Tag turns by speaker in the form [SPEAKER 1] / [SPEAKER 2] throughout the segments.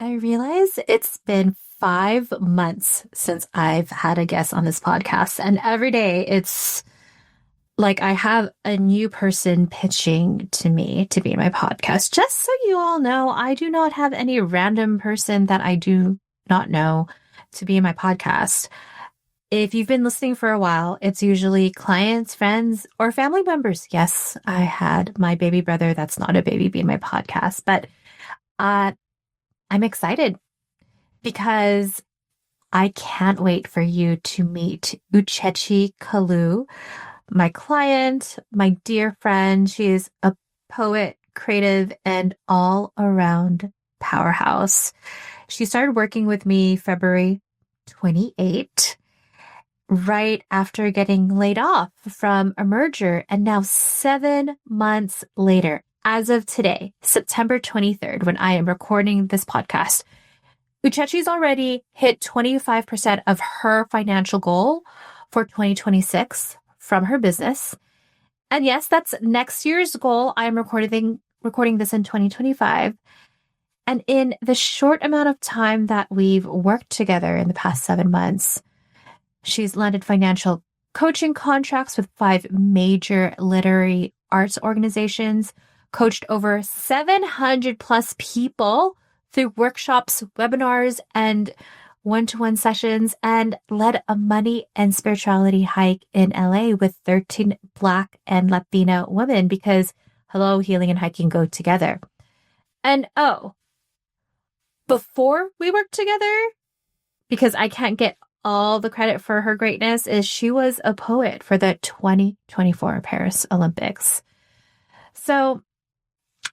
[SPEAKER 1] I realize it's been 5 months since I've had a guest on this podcast, and every day it's like I have a new person pitching to me to be my podcast. Just so you all know, I do not have any random person that I do not know to be in my podcast. If you've been listening for a while, it's usually clients, friends, or family members. Yes, I had my baby brother that's not a baby be in my podcast, but uh, I'm excited because I can't wait for you to meet Uchechi Kalu, my client, my dear friend. She is a poet, creative, and all around powerhouse. She started working with me February 28th, right after getting laid off from a merger. And now 7 months later, as of today, September 23rd, when I am recording this podcast, Uchechi's already hit 25% of her financial goal for 2026 from her business. And yes, that's next year's goal. I'm recording this in 2025. And in the short amount of time that we've worked together in the past 7 months, she's landed financial coaching contracts with 5 major literary arts organizations, coached over 700 plus people through workshops, webinars, and one-to-one sessions, and led a money and spirituality hike in LA with 13 Black and Latina women because, hello, healing and hiking go together. And before we worked together, because I can't get all the credit for her greatness, is she was a poet for the 2024 Paris Olympics. So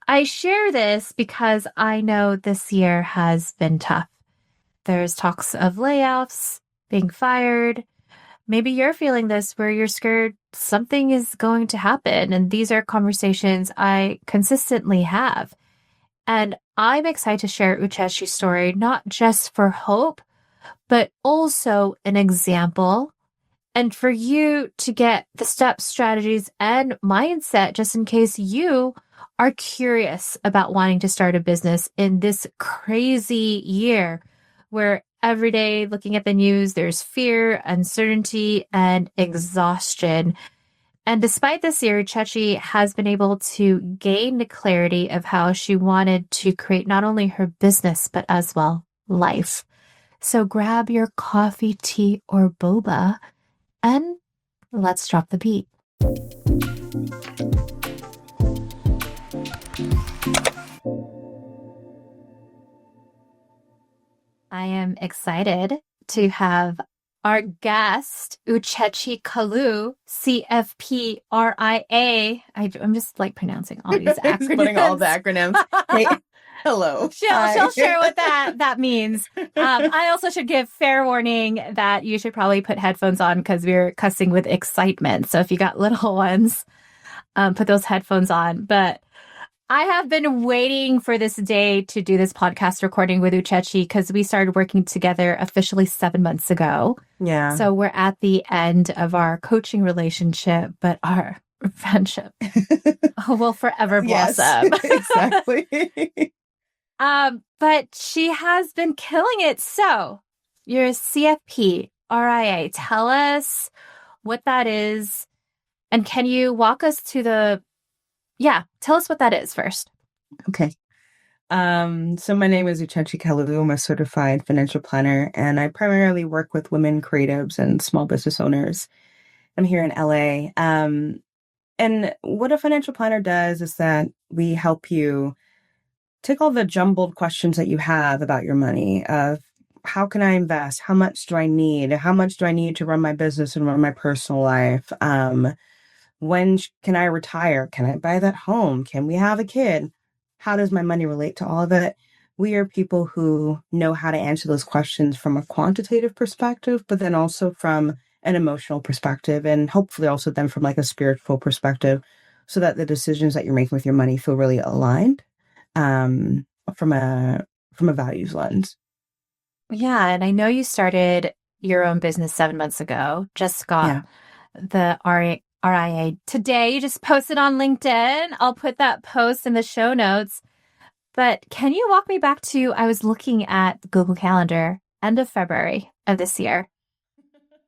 [SPEAKER 1] I share this because I know this year has been tough. There's talks of layoffs, being fired. Maybe you're feeling this where you're scared something is going to happen. And these are conversations I consistently have. And I'm excited to share Uchechi's story, not just for hope, but also an example. And for you to get the steps, strategies, and mindset, just in case you are curious about wanting to start a business in this crazy year where every day looking at the news, there's fear, uncertainty, and exhaustion. And despite this year, Uchechi has been able to gain the clarity of how she wanted to create not only her business, but as well life. So grab your coffee, tea, or boba, and let's drop the beat. I am excited to have our guest, Uchechi Kalu, CFPRIA. I'm just like pronouncing all these acronyms.
[SPEAKER 2] Putting all the acronyms. Hey, hello.
[SPEAKER 1] She'll share what that means. I also should give fair warning that you should probably put headphones on because we're cussing with excitement. So if you got little ones, put those headphones on. But I have been waiting for this day to do this podcast recording with Uchechi because we started working together officially 7 months ago.
[SPEAKER 2] Yeah.
[SPEAKER 1] So we're at the end of our coaching relationship, but our friendship will forever blossom.
[SPEAKER 2] Yes, exactly.
[SPEAKER 1] But she has been killing it. So you're a CFP, RIA. Tell us what that is. And can you walk us to tell us what that is first.
[SPEAKER 2] Okay. So my name is Uchechi Kalu. I'm a certified financial planner, and I primarily work with women creatives and small business owners. I'm here in LA. And what a financial planner does is that we help you take all the jumbled questions that you have about your money of how can I invest? How much do I need? How much do I need to run my business and run my personal life? When can I retire? Can I buy that home? Can we have a kid? How does my money relate to all of it? We are people who know how to answer those questions from a quantitative perspective, but then also from an emotional perspective, and hopefully also then from like a spiritual perspective, so that the decisions that you're making with your money feel really aligned from a values lens.
[SPEAKER 1] Yeah, and I know you started your own business 7 months ago. Just got the RIA today. You just posted on LinkedIn. I'll put that post in the show notes. But can you walk me back to, I was looking at the Google Calendar, end of February of this year.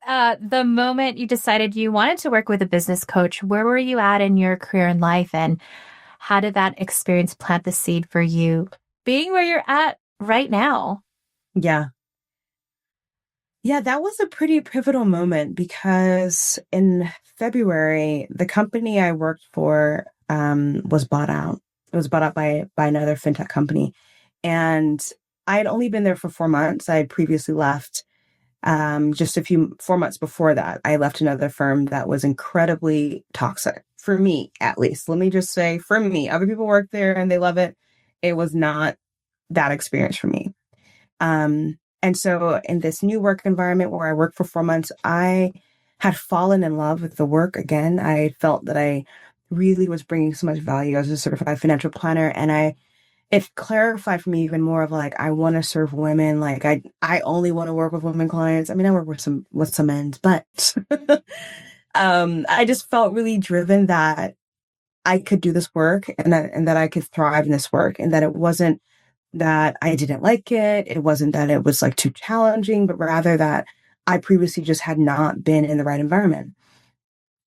[SPEAKER 1] The moment you decided you wanted to work with a business coach, where were you at in your career and life? And how did that experience plant the seed for you being where you're at right now?
[SPEAKER 2] Yeah. Yeah, that was a pretty pivotal moment because in February, the company I worked for was bought out. It was bought out by another fintech company. And I had only been there for 4 months. I had previously left just 4 months before that. I left another firm that was incredibly toxic for me, at least. Let me just say, for me, other people work there and they love it. It was not that experience for me. And so in this new work environment where I worked for 4 months, I had fallen in love with the work again. I felt that I really was bringing so much value as a certified financial planner. And it clarified for me even more of like, I want to serve women. Like I only want to work with women clients. I mean, I work with some men, but, I just felt really driven that I could do this work and that I could thrive in this work and that it wasn't that I didn't like it. It wasn't that it was like too challenging, but rather that I previously just had not been in the right environment.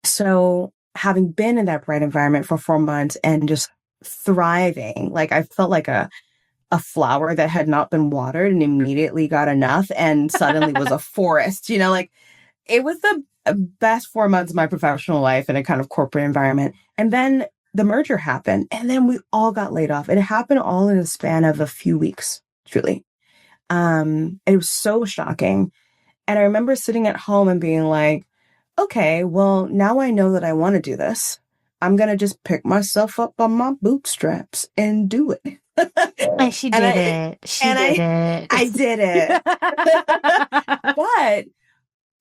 [SPEAKER 2] So having been in that right environment for 4 months and just thriving, like I felt like a flower that had not been watered and immediately got enough and suddenly was a forest, like it was the best 4 months of my professional life in a kind of corporate environment. And then the merger happened and then we all got laid off. It happened all in the span of a few weeks, truly. It was so shocking. And I remember sitting at home and being like, okay, well, now I know that I want to do this. I'm going to just pick myself up by my bootstraps and do it.
[SPEAKER 1] And she
[SPEAKER 2] and
[SPEAKER 1] did
[SPEAKER 2] I,
[SPEAKER 1] it. She
[SPEAKER 2] and
[SPEAKER 1] did
[SPEAKER 2] I
[SPEAKER 1] it.
[SPEAKER 2] did it.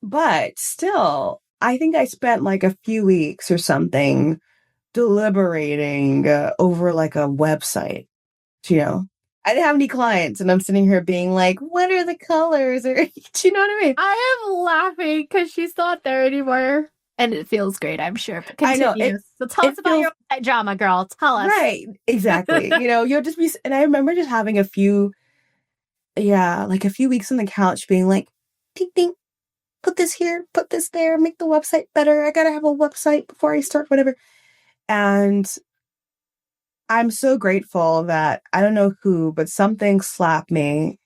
[SPEAKER 2] But still, I think I spent like a few weeks or something deliberating over like a website, you know. I didn't have any clients and I'm sitting here being like, what are the colors? Or, do you know what I mean?
[SPEAKER 1] I am laughing because she's not there anymore. And it feels great, I'm sure. But
[SPEAKER 2] I know
[SPEAKER 1] continue. So tell us
[SPEAKER 2] it
[SPEAKER 1] about
[SPEAKER 2] feels
[SPEAKER 1] your website drama, girl. Tell us.
[SPEAKER 2] right. Exactly. You'll just be, and I remember just having like a few weeks on the couch being like, ding, ding, put this here, put this there, make the website better. I gotta have a website before I start whatever. And I'm so grateful that I don't know who, but something slapped me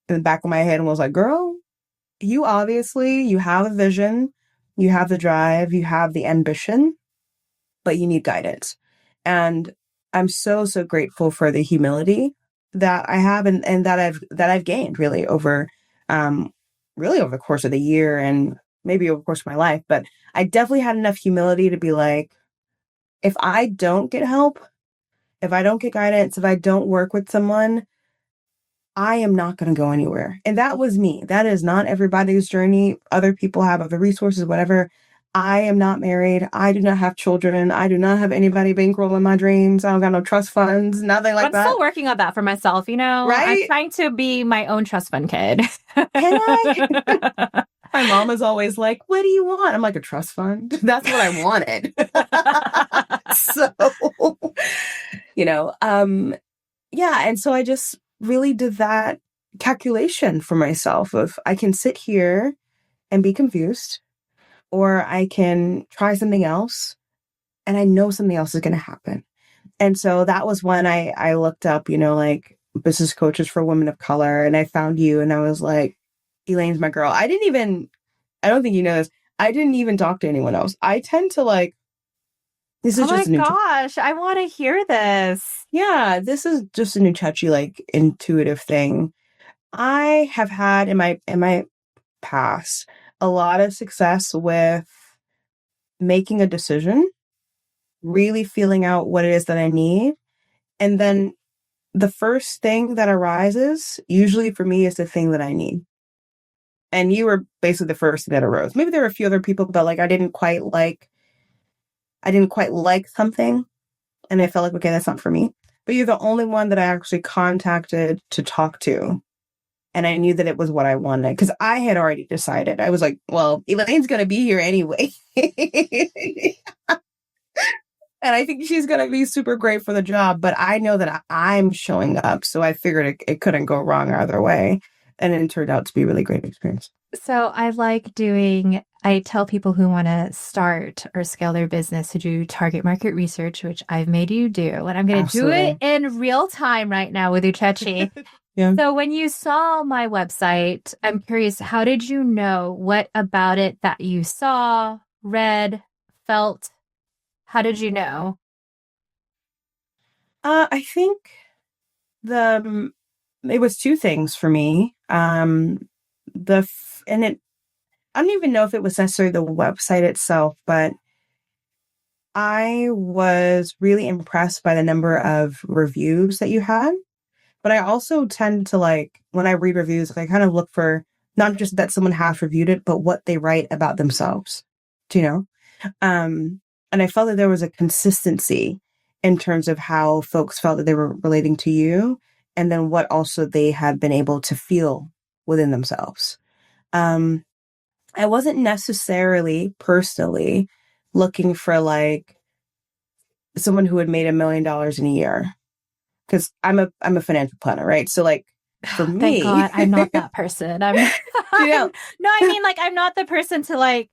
[SPEAKER 2] in the back of my head and was like, girl, you have a vision, you have the drive, you have the ambition, but you need guidance. And I'm so, so grateful for the humility that I have and that I've gained um, really over the course of the year and maybe over the course of my life. But I definitely had enough humility to be like, if I don't get help, if I don't get guidance, if I don't work with someone, I am not going to go anywhere. And that was me. That is not everybody's journey. Other people have other resources, whatever. I am not married. I do not have children. I do not have anybody bankrolling my dreams. I don't got no trust funds, nothing like
[SPEAKER 1] I'm
[SPEAKER 2] that.
[SPEAKER 1] still working on that for myself. I'm
[SPEAKER 2] Right?
[SPEAKER 1] trying to be my own trust fund kid.
[SPEAKER 2] Can I? My mom is always like, what do you want? I'm like, a trust fund. That's what I wanted. So, yeah. And so I just really did that calculation for myself of I can sit here and be confused, or I can try something else and I know something else is going to happen. And so that was when I looked up, like business coaches for women of color, and I found you and I was like, Elaine's my girl. I don't think you know this. I didn't even talk to anyone else. I tend to like, this
[SPEAKER 1] Oh
[SPEAKER 2] is
[SPEAKER 1] my
[SPEAKER 2] just a new,
[SPEAKER 1] gosh, I want to hear this.
[SPEAKER 2] yeah, this is just a new touchy, like intuitive thing. I have had in my past a lot of success with making a decision, really feeling out what it is that I need. And then the first thing that arises, usually for me, is the thing that I need. And you were basically the first thing that arose. Maybe there were a few other people, but like I didn't quite like something. And I felt like, okay, that's not for me. But you're the only one that I actually contacted to talk to. And I knew that it was what I wanted because I had already decided. I was like, well, Elaine's going to be here anyway. And I think she's going to be super great for the job, but I know that I'm showing up. So I figured it couldn't go wrong either way. And it turned out to be a really great experience.
[SPEAKER 1] So I tell people who want to start or scale their business to do target market research, which I've made you do. And I'm going to do it in real time right now with Uchechi.
[SPEAKER 2] Yeah.
[SPEAKER 1] So when you saw my website, I'm curious, how did you know? What about it that you saw, read, felt? How did you know?
[SPEAKER 2] I think it was two things for me. I don't even know if it was necessarily the website itself, but I was really impressed by the number of reviews that you had. But I also tend to when I read reviews, I kind of look for not just that someone has reviewed it, but what they write about themselves. Do you know? And I felt that there was a consistency in terms of how folks felt that they were relating to you, and then what also they had been able to feel within themselves. I wasn't necessarily personally looking for someone who had made $1 million in a year, because I'm a financial planner, right? So for me,
[SPEAKER 1] thank God I'm not that person. I'm not,
[SPEAKER 2] no,
[SPEAKER 1] I mean, I'm not the person to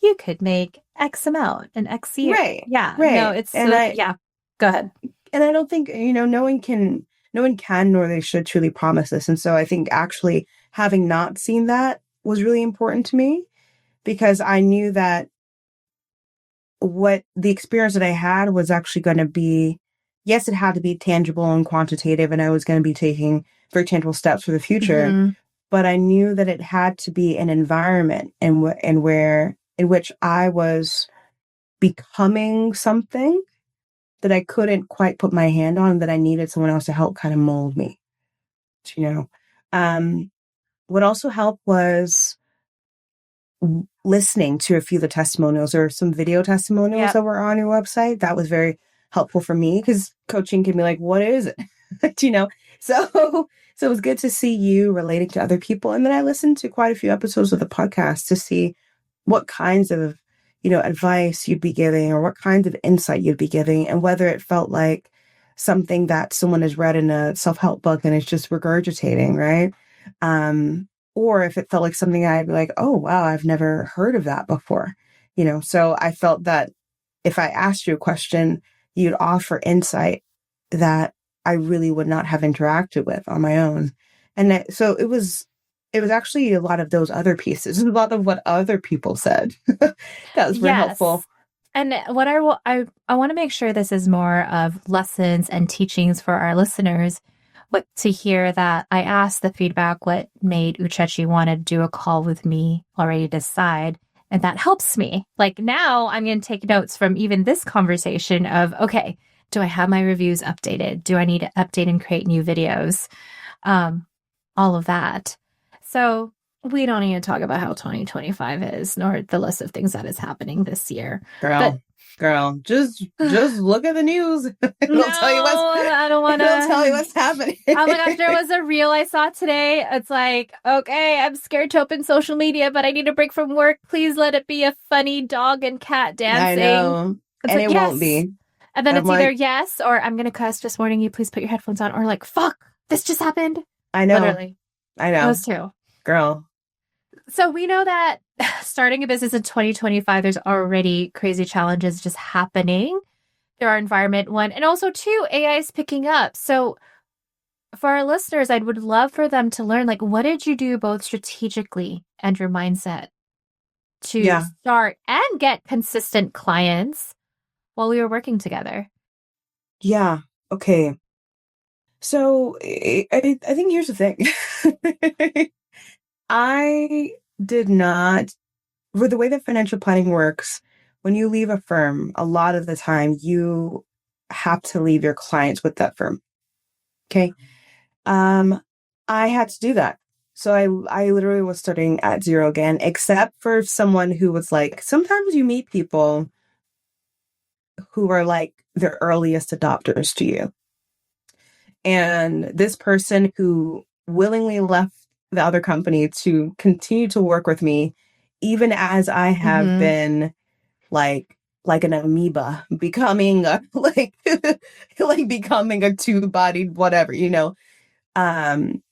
[SPEAKER 1] you could make X amount in X year.
[SPEAKER 2] right?
[SPEAKER 1] Yeah.
[SPEAKER 2] Right.
[SPEAKER 1] No, it's yeah. Go ahead.
[SPEAKER 2] And I don't think, no one can nor they should truly promise this. And so I think actually having not seen that was really important to me, because I knew that what the experience that I had was actually going to be, yes, it had to be tangible and quantitative, and I was going to be taking very tangible steps for the future.
[SPEAKER 1] Mm-hmm.
[SPEAKER 2] But I knew that it had to be an environment in which I was becoming something that I couldn't quite put my hand on, that I needed someone else to help kind of mold me. What also helped was listening to a few of the testimonials, or some video testimonials that were on your website. That was very helpful for me, because coaching can be what is it? So it was good to see you relating to other people. And then I listened to quite a few episodes of the podcast to see what kinds of, advice you'd be giving, or what kinds of insight you'd be giving, and whether it felt like something that someone has read in a self-help book and it's just regurgitating, right? Or if it felt like something I'd be oh, wow, I've never heard of that before. So I felt that if I asked you a question, you'd offer insight that I really would not have interacted with on my own. And so it was actually a lot of those other pieces, a lot of what other people said. That was very helpful.
[SPEAKER 1] And what I want to make sure this is more of lessons and teachings for our listeners. But to hear that I asked the feedback, what made Uchechi want to do a call with me, already decide. And that helps me. Now I'm going to take notes from even this conversation of, okay, do I have my reviews updated? Do I need to update and create new videos? All of that. So we don't need to talk about how 2025 is, nor the list of things that is happening this year.
[SPEAKER 2] Girl, just look at the news. It'll tell you
[SPEAKER 1] I don't want to.
[SPEAKER 2] It'll tell you what's happening.
[SPEAKER 1] Oh my gosh, there was a reel I saw today. It's okay, I'm scared to open social media, but I need a break from work. Please let it be a funny dog and cat dancing.
[SPEAKER 2] I know.
[SPEAKER 1] It's
[SPEAKER 2] and it won't be.
[SPEAKER 1] And then it's either yes, or I'm going to cuss, just warning you, please put your headphones on, or fuck, this just happened.
[SPEAKER 2] I know.
[SPEAKER 1] Literally.
[SPEAKER 2] I know.
[SPEAKER 1] Those two.
[SPEAKER 2] Girl.
[SPEAKER 1] So we know that starting a business in 2025, there's already crazy challenges just happening through our environment. One, and also two, AI is picking up. So for our listeners, I would love for them to learn, what did you do both strategically and your mindset to start and get consistent clients while we were working together?
[SPEAKER 2] Yeah. Okay. So I think here's the thing. I did not, with the way that financial planning works, when you leave a firm, a lot of the time you have to leave your clients with that firm. Okay. I had to do that. So I literally was starting at zero again, except for someone who was sometimes you meet people who are the earliest adopters to you. And this person who willingly left the other company to continue to work with me, even as I have been like an amoeba, becoming like becoming a two-bodied whatever, um,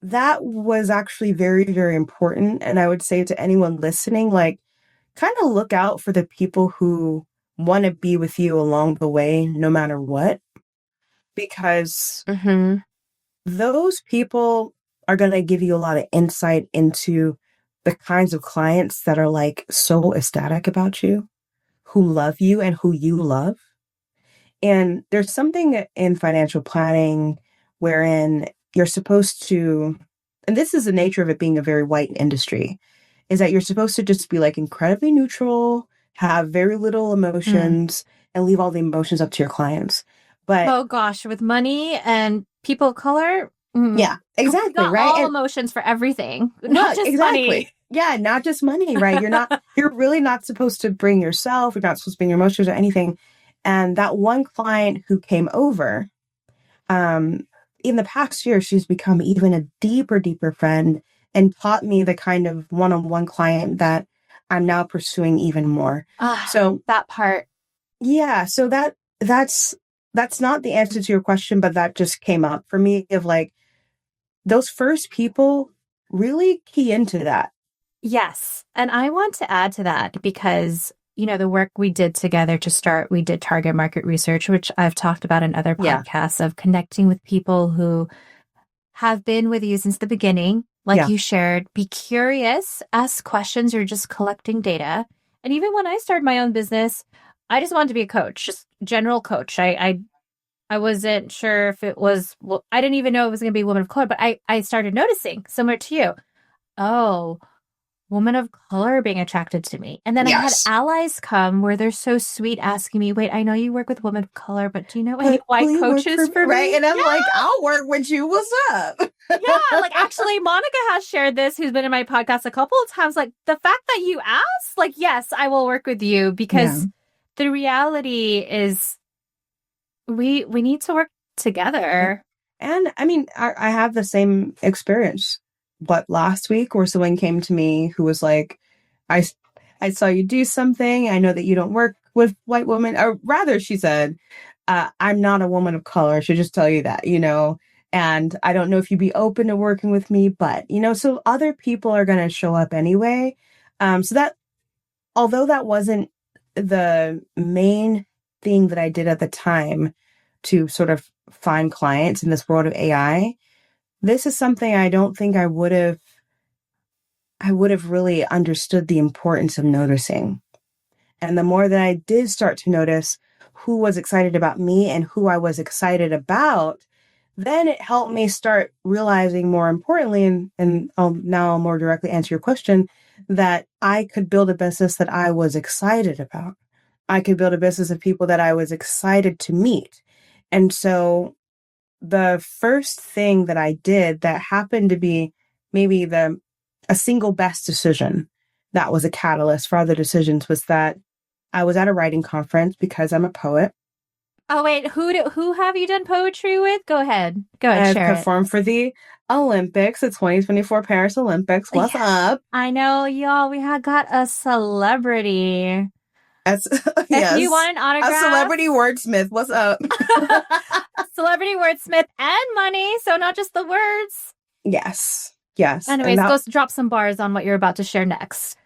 [SPEAKER 2] that was actually very, very important. And I would say to anyone listening, like, kind of look out for the people who want to be with you along the way, no matter what, because
[SPEAKER 1] Mm-hmm.
[SPEAKER 2] those people are going to give you a lot of insight into the kinds of clients that are like so ecstatic about you, who love you and who you love. And there's something in financial planning wherein you're supposed to, and this is the nature of it being a very white industry, is that you're supposed to just be like incredibly neutral, have very little
[SPEAKER 1] Mm.
[SPEAKER 2] emotions, and leave all the emotions up to your clients. But
[SPEAKER 1] Oh gosh, with money and people of color,
[SPEAKER 2] yeah,
[SPEAKER 1] we
[SPEAKER 2] exactly,
[SPEAKER 1] got
[SPEAKER 2] right?
[SPEAKER 1] all
[SPEAKER 2] And
[SPEAKER 1] emotions for everything, not
[SPEAKER 2] look,
[SPEAKER 1] just money.
[SPEAKER 2] exactly. Yeah, not just money, right? You're really not supposed to bring yourself, you're not supposed to bring your emotions or anything. And that one client who came over, um, in the past year, she's become even a deeper, deeper friend and taught me the kind of one-on-one client that I'm now pursuing even more.
[SPEAKER 1] Ah,
[SPEAKER 2] So
[SPEAKER 1] that part.
[SPEAKER 2] yeah, so that's not the answer to your question, but that just came up for me of like those first people really key into that.
[SPEAKER 1] Yes. And I want to add to that because, the work we did together to start, we did target market research, which I've talked about in other
[SPEAKER 2] Yeah.
[SPEAKER 1] podcasts of connecting with people who have been with you since the beginning. Like
[SPEAKER 2] Yeah.
[SPEAKER 1] you shared, be curious, ask questions, you're just collecting data. And even when I started my own business, I just wanted to be a coach, just general coach. I wasn't sure if it was, well, I didn't even know it was going to be women of color, but I started noticing, similar to you. Oh, woman of color being attracted to me. And then I had
[SPEAKER 2] Yes.
[SPEAKER 1] allies come where they're so sweet asking me, wait, I know you work with women of color, but do you know any
[SPEAKER 2] But will
[SPEAKER 1] white
[SPEAKER 2] you work for
[SPEAKER 1] coaches
[SPEAKER 2] me?
[SPEAKER 1] for
[SPEAKER 2] Right.
[SPEAKER 1] me?
[SPEAKER 2] And I'm
[SPEAKER 1] Yeah.
[SPEAKER 2] like, I'll work with you. What's up?
[SPEAKER 1] Yeah. Like actually, Monica has shared this, who's been in my podcast a couple of times. Like the fact that you asked, like, yes, I will work with you
[SPEAKER 2] Yeah.
[SPEAKER 1] because the reality is we need to work
[SPEAKER 2] Yeah.
[SPEAKER 1] together.
[SPEAKER 2] And I mean, I have the same experience. But last week, where someone came to me who was like, I, I saw you do something. I know that you don't work with white women. Or rather, she said, I'm not a woman of color. I should just tell you that, and I don't know if you'd be open to working with me, but, so other people are going to show up anyway. So that, although that wasn't the main thing that I did at the time to sort of find clients in this world of AI, this is something I don't think I would have really understood the importance of noticing. And the more that I did start to notice who was excited about me and who I was excited about, then it helped me start realizing more importantly, and now I'll more directly answer your question, that I could build a business that I was excited about. I could build a business of people that I was excited to meet. And so the first thing that I did that happened to be maybe a single best decision that was a catalyst for other decisions was that I was at a writing conference because I'm a poet.
[SPEAKER 1] Oh wait, who have you done poetry with? Go ahead. Go ahead,
[SPEAKER 2] I've
[SPEAKER 1] share it.
[SPEAKER 2] performed for the Olympics, the 2024 Paris Olympics. What's
[SPEAKER 1] Yeah.
[SPEAKER 2] up?
[SPEAKER 1] I know, y'all. We had got a celebrity.
[SPEAKER 2] As
[SPEAKER 1] If you
[SPEAKER 2] yes,
[SPEAKER 1] want an
[SPEAKER 2] a
[SPEAKER 1] autograph,
[SPEAKER 2] celebrity wordsmith. What's up?
[SPEAKER 1] celebrity wordsmith and money, so not just the words.
[SPEAKER 2] Yes, yes, and
[SPEAKER 1] Anyways,
[SPEAKER 2] that
[SPEAKER 1] go drop some bars on what you're about to share next.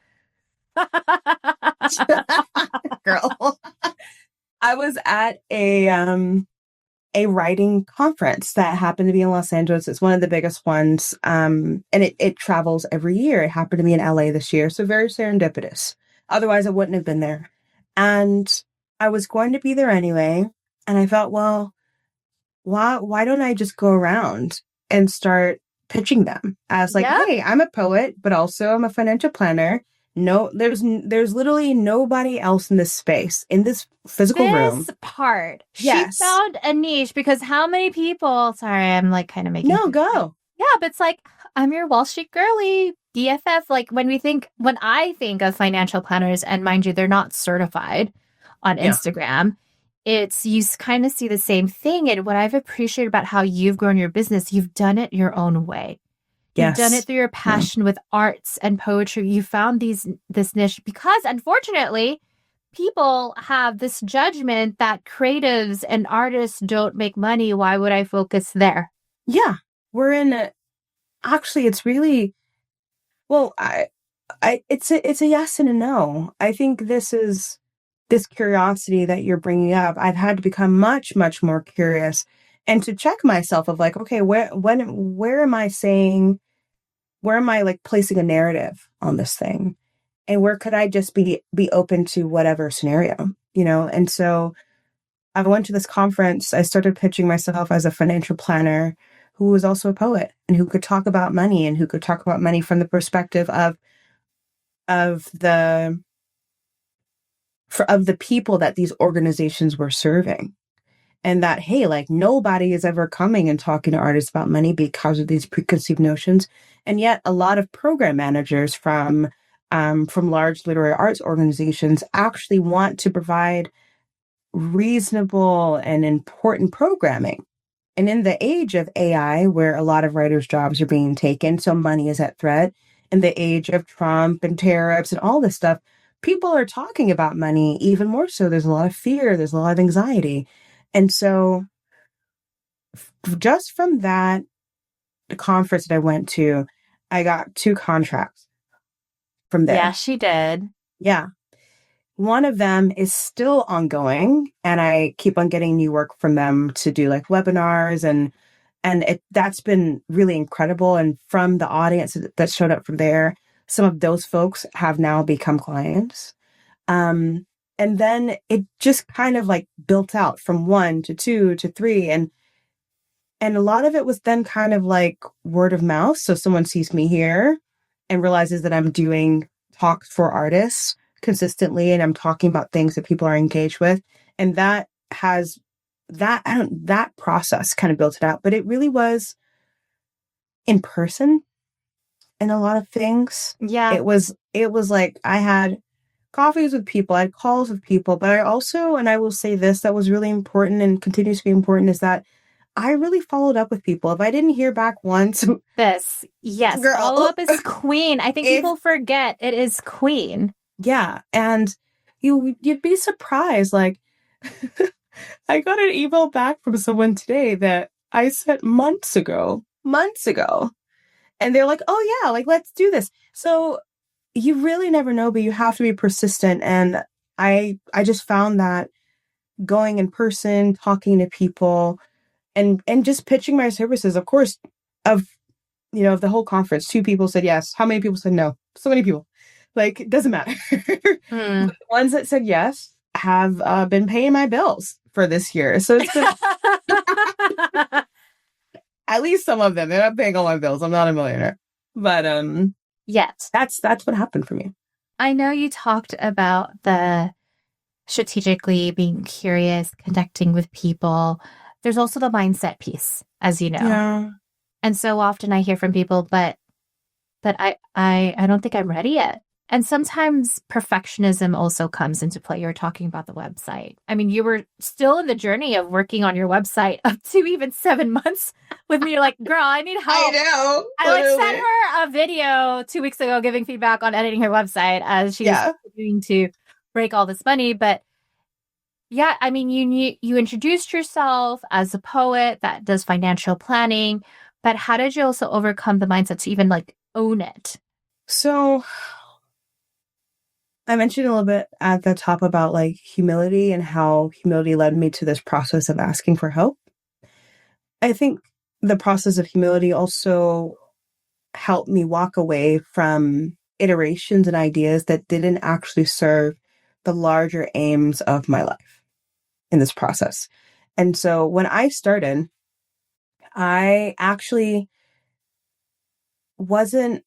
[SPEAKER 2] girl. I was at a writing conference that happened to be in Los Angeles. It's one of the biggest ones. And it travels every year. It happened to be in LA this year. So very serendipitous. Otherwise I wouldn't have been there. And I was going to be there anyway. And I thought, well, why don't I just go around and start pitching them as like,
[SPEAKER 1] Yep.
[SPEAKER 2] hey, I'm a poet, but also I'm a financial planner. No, there's literally nobody else in this space, in this physical room.
[SPEAKER 1] This part, she
[SPEAKER 2] Yes.
[SPEAKER 1] found a niche because how many people, sorry, I'm like kind of making
[SPEAKER 2] No,
[SPEAKER 1] things funny.
[SPEAKER 2] go.
[SPEAKER 1] Yeah, but it's like, I'm your Wall Street girly, BFF. Like when I think of financial planners, and mind you, they're not certified on
[SPEAKER 2] Yeah.
[SPEAKER 1] Instagram, you kind of see the same thing. And what I've appreciated about how you've grown your business, you've done it your own way. You've done it
[SPEAKER 2] Yes.
[SPEAKER 1] through your
[SPEAKER 2] Yeah.
[SPEAKER 1] passion with arts and poetry. You found this niche because unfortunately, people have this judgment that creatives and artists don't make money. Why would I focus there?
[SPEAKER 2] Yeah. We're in a, actually, it's really, well, it's a yes and a no. I think this curiosity that you're bringing up. I've had to become much, much more curious and to check myself of like, okay, where am I saying, where am I like placing a narrative on this thing? And where could I just be open to whatever scenario, you know? And so I went to this conference. I started pitching myself as a financial planner who was also a poet and who could talk about money and who could talk about money from the perspective of the of the people that these organizations were serving. And that, hey, like nobody is ever coming and talking to artists about money because of these preconceived notions. And yet a lot of program managers from large literary arts organizations actually want to provide reasonable and important programming. And in the age of AI, where a lot of writers' jobs are being taken, so money is at threat, in the age of Trump and tariffs and all this stuff, people are talking about money even more so. There's a lot of fear, there's a lot of anxiety. And so just from that conference that I went to, I got 2 contracts from
[SPEAKER 1] Yeah,
[SPEAKER 2] there.
[SPEAKER 1] she did.
[SPEAKER 2] Yeah. One of them is still ongoing, and I keep on getting new work from them to do like webinars and that's been really incredible. And from the audience that showed up from there, some of those folks have now become clients. Um, and then it just kind of like built out from 1 to 2 to 3, and a lot of it was then kind of like word of mouth. So someone sees me here and realizes that I'm doing talks for artists consistently and I'm talking about things that people are engaged with. And that has that process kind of built it out. But it really was in person in a lot of things.
[SPEAKER 1] Yeah.
[SPEAKER 2] It was like I had coffees with people, I had calls with people, but I also, and I will say this, that was really important and continues to be important, is that I really followed up with people. If I didn't hear back once,
[SPEAKER 1] Yes,
[SPEAKER 2] girl,
[SPEAKER 1] follow up is queen. I think
[SPEAKER 2] it's,
[SPEAKER 1] people forget it is queen.
[SPEAKER 2] yeah. And you'd be surprised. Like, I got an email back from someone today that I sent months ago. And they're like, oh yeah, like, let's do this. So you really never know, but you have to be persistent. And I just found that going in person, talking to people, and just pitching my services, of course, of of the whole conference, 2 people said yes. How many people said no? So many people. Like, it doesn't matter.
[SPEAKER 1] Hmm.
[SPEAKER 2] But the ones that said yes have been paying my bills for this year. So it's been at least some of them. They're not paying all my bills. I'm not a millionaire. But
[SPEAKER 1] Yet.
[SPEAKER 2] that's what happened for me.
[SPEAKER 1] I know you talked about the strategically being curious, connecting with people. There's also the mindset piece, as you know.
[SPEAKER 2] Yeah.
[SPEAKER 1] And so often I hear from people, but I don't think I'm ready yet. And sometimes perfectionism also comes into play. You're talking about the website. I mean, you were still in the journey of working on your website up to even 7 months with me. You're like, girl, I need
[SPEAKER 2] I
[SPEAKER 1] help.
[SPEAKER 2] know.
[SPEAKER 1] I like sent her a video 2 weeks ago giving feedback on editing her website as she's continuing to break all this money. But yeah, I mean, you introduced yourself as a poet that does financial planning, but how did you also overcome the mindset to even like own it?
[SPEAKER 2] So I mentioned a little bit at the top about like humility and how humility led me to this process of asking for help. I think the process of humility also helped me walk away from iterations and ideas that didn't actually serve the larger aims of my life in this process. And so when I started, I actually wasn't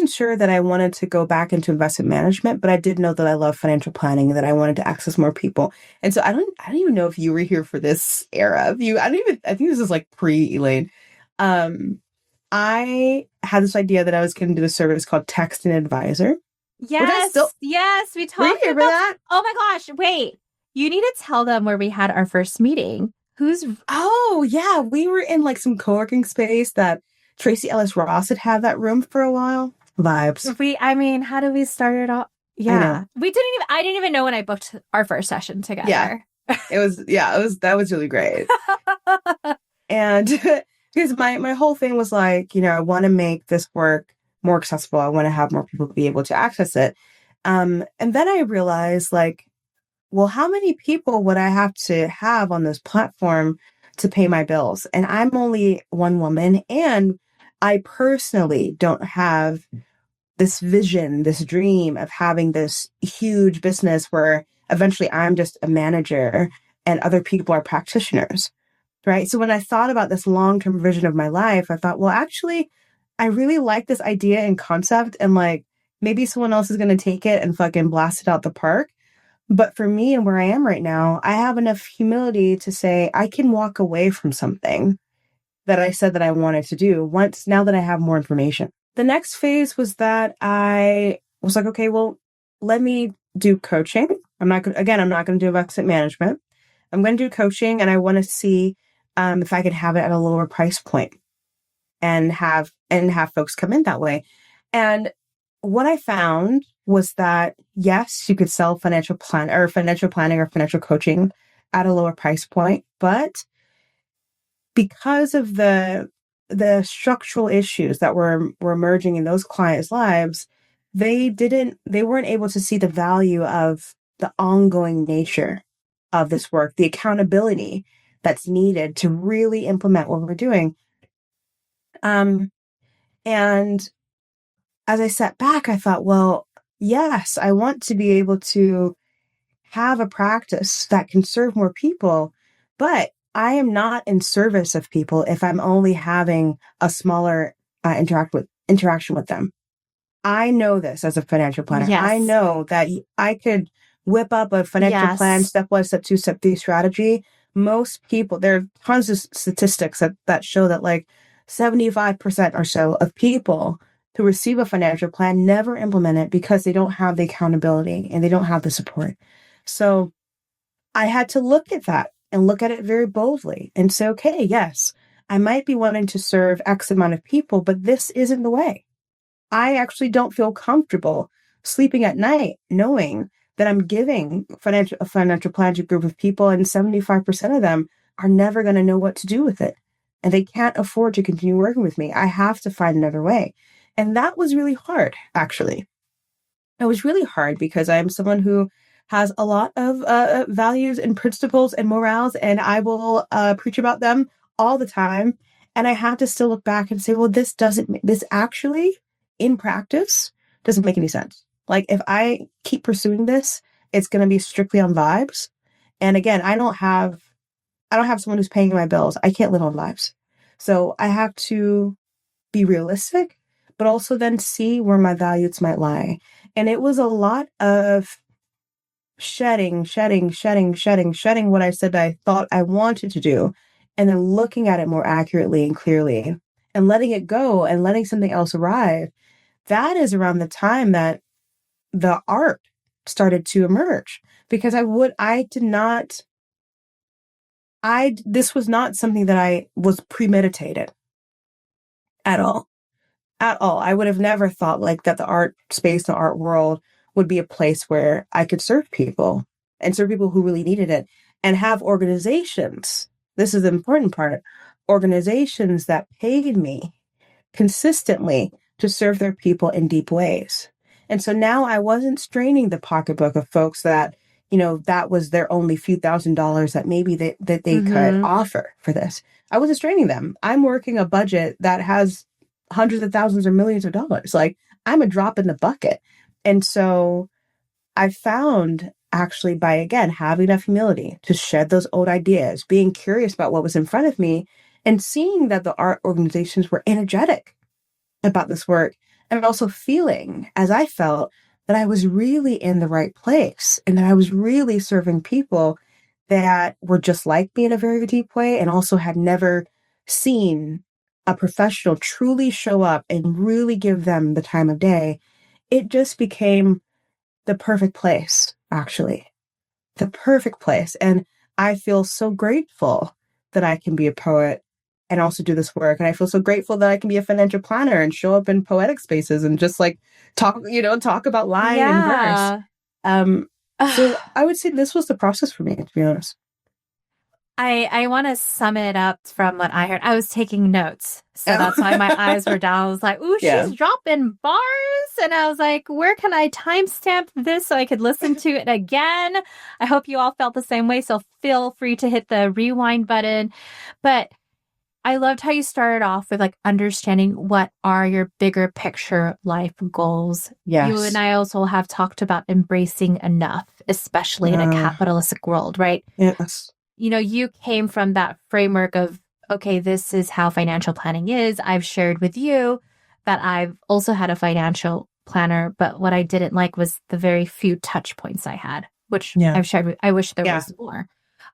[SPEAKER 2] sure that I wanted to go back into investment management, but I did know that I love financial planning and that I wanted to access more people. And so I don't even know if you were here for this era of you. I think this is like pre-Elaine. I had this idea that I was going to do a service called Text and Advisor.
[SPEAKER 1] Yes, we
[SPEAKER 2] Were you
[SPEAKER 1] talked
[SPEAKER 2] here for
[SPEAKER 1] about
[SPEAKER 2] that?
[SPEAKER 1] Oh my gosh, wait. You need to tell them where we had our first meeting. Who's
[SPEAKER 2] Oh yeah, we were in like some co-working space that Tracy Ellis Ross had that room for a while. Vibes.
[SPEAKER 1] I mean, how did we start it off?
[SPEAKER 2] I know.
[SPEAKER 1] Yeah. I didn't even know when I booked our first session
[SPEAKER 2] Yeah.
[SPEAKER 1] together.
[SPEAKER 2] That was really great. And because my whole thing was like, I want to make this work more accessible. I want to have more people be able to access it. And then I realized like, well, how many people would I have to have on this platform to pay my bills? And I'm only one woman, and I personally don't have this vision, this dream of having this huge business where eventually I'm just a manager and other people are practitioners, right? So when I thought about this long-term vision of my life, I thought, well, actually, I really like this idea and concept, and like maybe someone else is going to take it and fucking blast it out the park. But for me and where I am right now, I have enough humility to say I can walk away from something that I said that I wanted to do now that I have more information. The next phase was that I was like, okay, well, let me do coaching. I'm not going to do exit management. I'm going to do coaching, and I want to see if I could have it at a lower price point and have folks come in that way. And what I found was that yes, you could sell financial planning or financial coaching at a lower price point, but because of the structural issues that were emerging in those clients' lives, they weren't able to see the value of the ongoing nature of this work, the accountability that's needed to really implement what we're doing. And as I sat back, I thought, well, yes, I want to be able to have a practice that can serve more people, but I am not in service of people if I'm only having a smaller interaction with them. I know this as a financial planner. I
[SPEAKER 1] Yes.
[SPEAKER 2] know that I could whip up a financial plan,
[SPEAKER 1] Yes.
[SPEAKER 2] step one, step two, step three strategy. Most people, there are tons of statistics that show that like 75% or so of people who receive a financial plan never implement it because they don't have the accountability and they don't have the support. So I had to look at that and look at it very boldly and say, okay, yes, I might be wanting to serve X amount of people, but this isn't the way. I actually don't feel comfortable sleeping at night knowing that I'm giving a financial plan to a group of people, and 75% of them are never going to know what to do with it. And they can't afford to continue working with me. I have to find another way. And that was really hard, actually. It was really hard because I'm someone who has a lot of values and principles and morals, and I will preach about them all the time. And I have to still look back and say, well, this actually in practice doesn't make any sense. Like if I keep pursuing this, it's going to be strictly on vibes. And again, I don't have someone who's paying my bills. I can't live on vibes. So I have to be realistic, but also then see where my values might lie. And it was a lot of shedding what I said I thought I wanted to do, and then looking at it more accurately and clearly and letting it go and letting something else arrive. That is around the time that the art started to emerge because this was not something that I was premeditated at all. At all. I would have never thought like that the art space, the art world would be a place where I could serve people who really needed it and have organizations. This is the important part. Organizations that paid me consistently to serve their people in deep ways. And so now I wasn't straining the pocketbook of folks that, that was their only few $1,000s that maybe that they could
[SPEAKER 1] Mm-hmm.
[SPEAKER 2] offer for this. I wasn't straining them. I'm working a budget that has hundreds of thousands or millions of dollars. Like I'm a drop in the bucket. And so I found actually by again having enough humility to shed those old ideas, being curious about what was in front of me, and seeing that the art organizations were energetic about this work, and also feeling, as I felt, that I was really in the right place and that I was really serving people that were just like me in a very deep way and also had never seen a professional truly show up and really give them the time of day. It just became the perfect place, actually, the perfect place. And I feel so grateful that I can be a poet and also do this work. And I feel so grateful that I can be a financial planner and show up in poetic spaces and just like talk about line and verse.
[SPEAKER 1] Yeah.
[SPEAKER 2] Um, so I would say this was the process for me, to be honest.
[SPEAKER 1] I want to sum it up from what I heard. I was taking notes. So that's why my
[SPEAKER 2] Oh.
[SPEAKER 1] eyes were down. I was like, ooh,
[SPEAKER 2] Yeah.
[SPEAKER 1] she's dropping bars. And I was like, where can I timestamp this so I could listen to it again? I hope you all felt the same way. So feel free to hit the rewind button. But I loved how you started off with like understanding what are your bigger picture life goals. You and
[SPEAKER 2] Yes.
[SPEAKER 1] I also have talked about embracing enough, especially in a capitalistic world, right?
[SPEAKER 2] Yes.
[SPEAKER 1] You came from that framework of, okay, this is how financial planning is. I've shared with you that I've also had a financial planner, but what I didn't like was the very few touch points I had, which
[SPEAKER 2] Yeah.
[SPEAKER 1] I've shared with, I wish there
[SPEAKER 2] Yeah.
[SPEAKER 1] was more.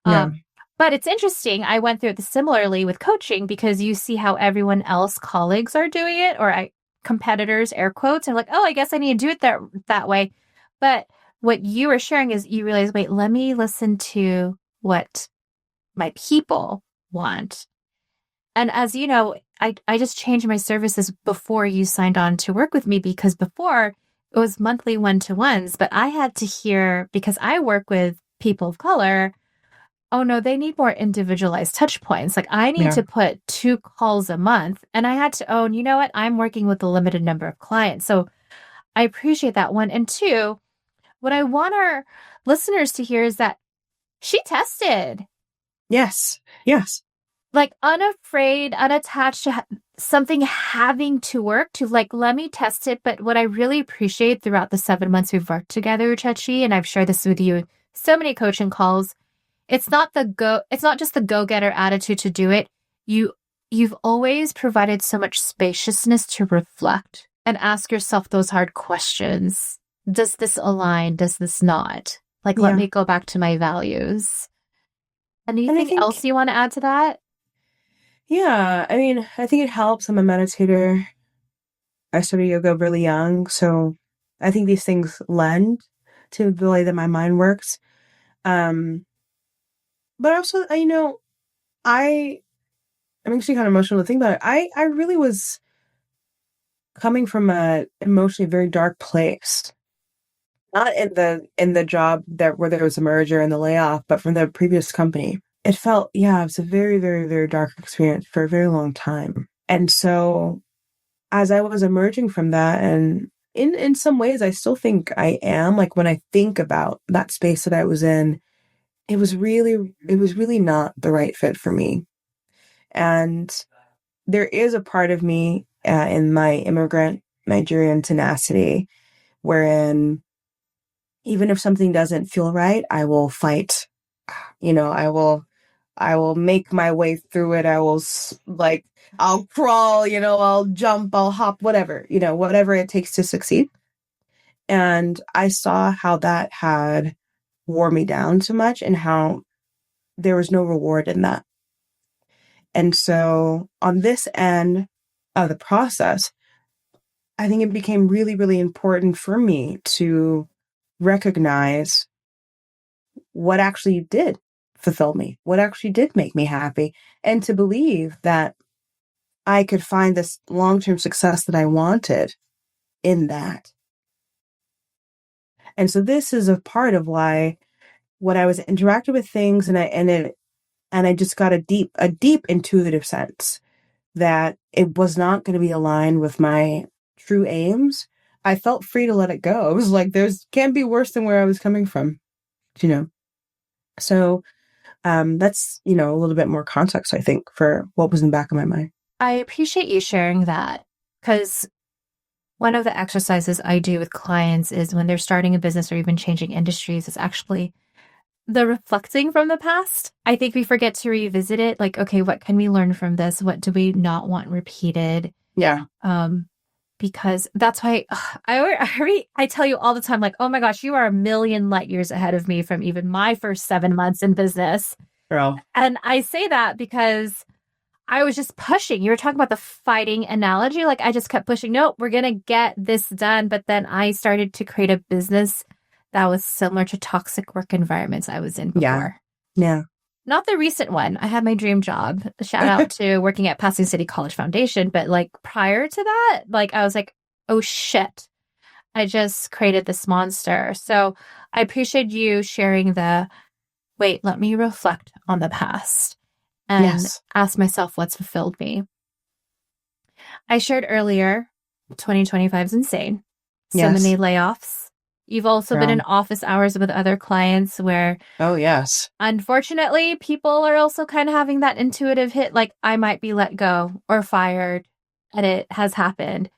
[SPEAKER 2] Yeah.
[SPEAKER 1] But it's interesting. I went through it similarly with coaching because you see how everyone else colleagues are doing it or competitors, air quotes, and like, oh, I guess I need to do it that way. But what you were sharing is you realize, wait, let me listen to what my people want. And as you know, I just changed my services before you signed on to work with me because before it was monthly one-to-ones, but I had to hear because I work with people of color. Oh no, they need more individualized touch points. Like I need
[SPEAKER 2] Yeah.
[SPEAKER 1] to put 2 calls a month. And I had to own, you know what? I'm working with a limited number of clients. So I appreciate that one. And two, what I want our listeners to hear is that she tested.
[SPEAKER 2] Yes. Yes.
[SPEAKER 1] Like unafraid, unattached to something having to work to like, let me test it. But what I really appreciate throughout the 7 months we've worked together, Uchechi, and I've shared this with you in so many coaching calls, it's not just the go-getter attitude to do it. You've always provided so much spaciousness to reflect and ask yourself those hard questions. Does this align? Does this not? Like, let
[SPEAKER 2] Yeah.
[SPEAKER 1] me go back to my values. Anything
[SPEAKER 2] think,
[SPEAKER 1] else you want to add to that?
[SPEAKER 2] yeah, I mean, I think it helps. I'm a meditator. I started yoga really young. So I think these things lend to the way that my mind works. Um, but also, I, I'm actually kind of emotional to think about it. I really was coming from a emotionally very dark place. Not in the job where there was a merger and the layoff, but from the previous company. It felt, yeah, it was a very, very, very dark experience for a very long time. And so as I was emerging from that, and in some ways I still think I am, like when I think about that space that I was in, it was really not the right fit for me. And there is a part of me in my immigrant Nigerian tenacity wherein even if something doesn't feel right, I will fight. I will make my way through it. I'll crawl, I'll jump, I'll hop, whatever it takes to succeed. And I saw how that had wore me down so much and how there was no reward in that. And so on this end of the process, I think it became really, really important for me to recognize what actually did fulfill me, what actually did make me happy, and to believe that I could find this long-term success that I wanted in that. And so this is a part of why when I was interacting with things and I just got a deep intuitive sense that it was not going to be aligned with my true aims, I felt free to let it go. It was like there's can't be worse than where I was coming from, you know. So that's, a little bit more context, I think, for what was in the back of my mind.
[SPEAKER 1] I appreciate you sharing that because one of the exercises I do with clients is when they're starting a business or even changing industries is actually the reflecting from the past. I think we forget to revisit it. Like, okay, what can we learn from this? What do we not want repeated?
[SPEAKER 2] Yeah.
[SPEAKER 1] Because that's why I tell you all the time, like, oh my gosh, you are a million light years ahead of me from even my first 7 months in business.
[SPEAKER 2] Girl.
[SPEAKER 1] And I say that because I was just pushing. You were talking about the fighting analogy. Like I just kept pushing. No, we're going to get this done. But then I started to create a business that was similar to toxic work environments I was in
[SPEAKER 2] Yeah.
[SPEAKER 1] before.
[SPEAKER 2] Yeah.
[SPEAKER 1] not the recent one. I had my dream job. Shout out to working at Pasadena City College Foundation. But like prior to that, like I was like, oh shit, I just created this monster. So I appreciate you sharing the wait, let me reflect on the past and
[SPEAKER 2] Yes.
[SPEAKER 1] ask myself what's fulfilled me. I shared earlier, 2025 is insane. So many
[SPEAKER 2] Yes.
[SPEAKER 1] layoffs. You've also been in
[SPEAKER 2] Girl.
[SPEAKER 1] office hours with other clients where
[SPEAKER 2] Oh, yes.
[SPEAKER 1] unfortunately, people are also kind of having that intuitive hit, like I might be let go or fired, and it has happened.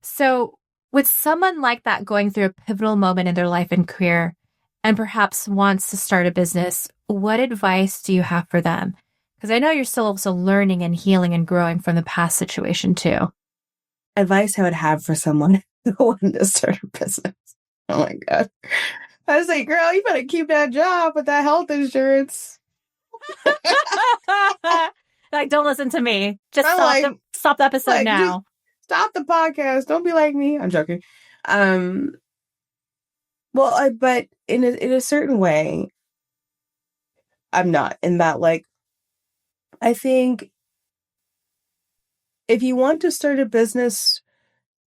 [SPEAKER 1] So, with someone like that going through a pivotal moment in their life and career, and perhaps wants to start a business, what advice do you have for them? Because I know you're still also learning and healing and growing from the past situation too.
[SPEAKER 2] Advice I would have for someone who wanted to start a business. Oh my God. I was like, girl, you better keep that job with that health insurance.
[SPEAKER 1] Like, don't listen to me. Just
[SPEAKER 2] I'm
[SPEAKER 1] stop the episode
[SPEAKER 2] just
[SPEAKER 1] now.
[SPEAKER 2] stop the podcast. Don't be like me. I'm joking. Um, but in a certain way, I'm not in that, like, I think if you want to start a business,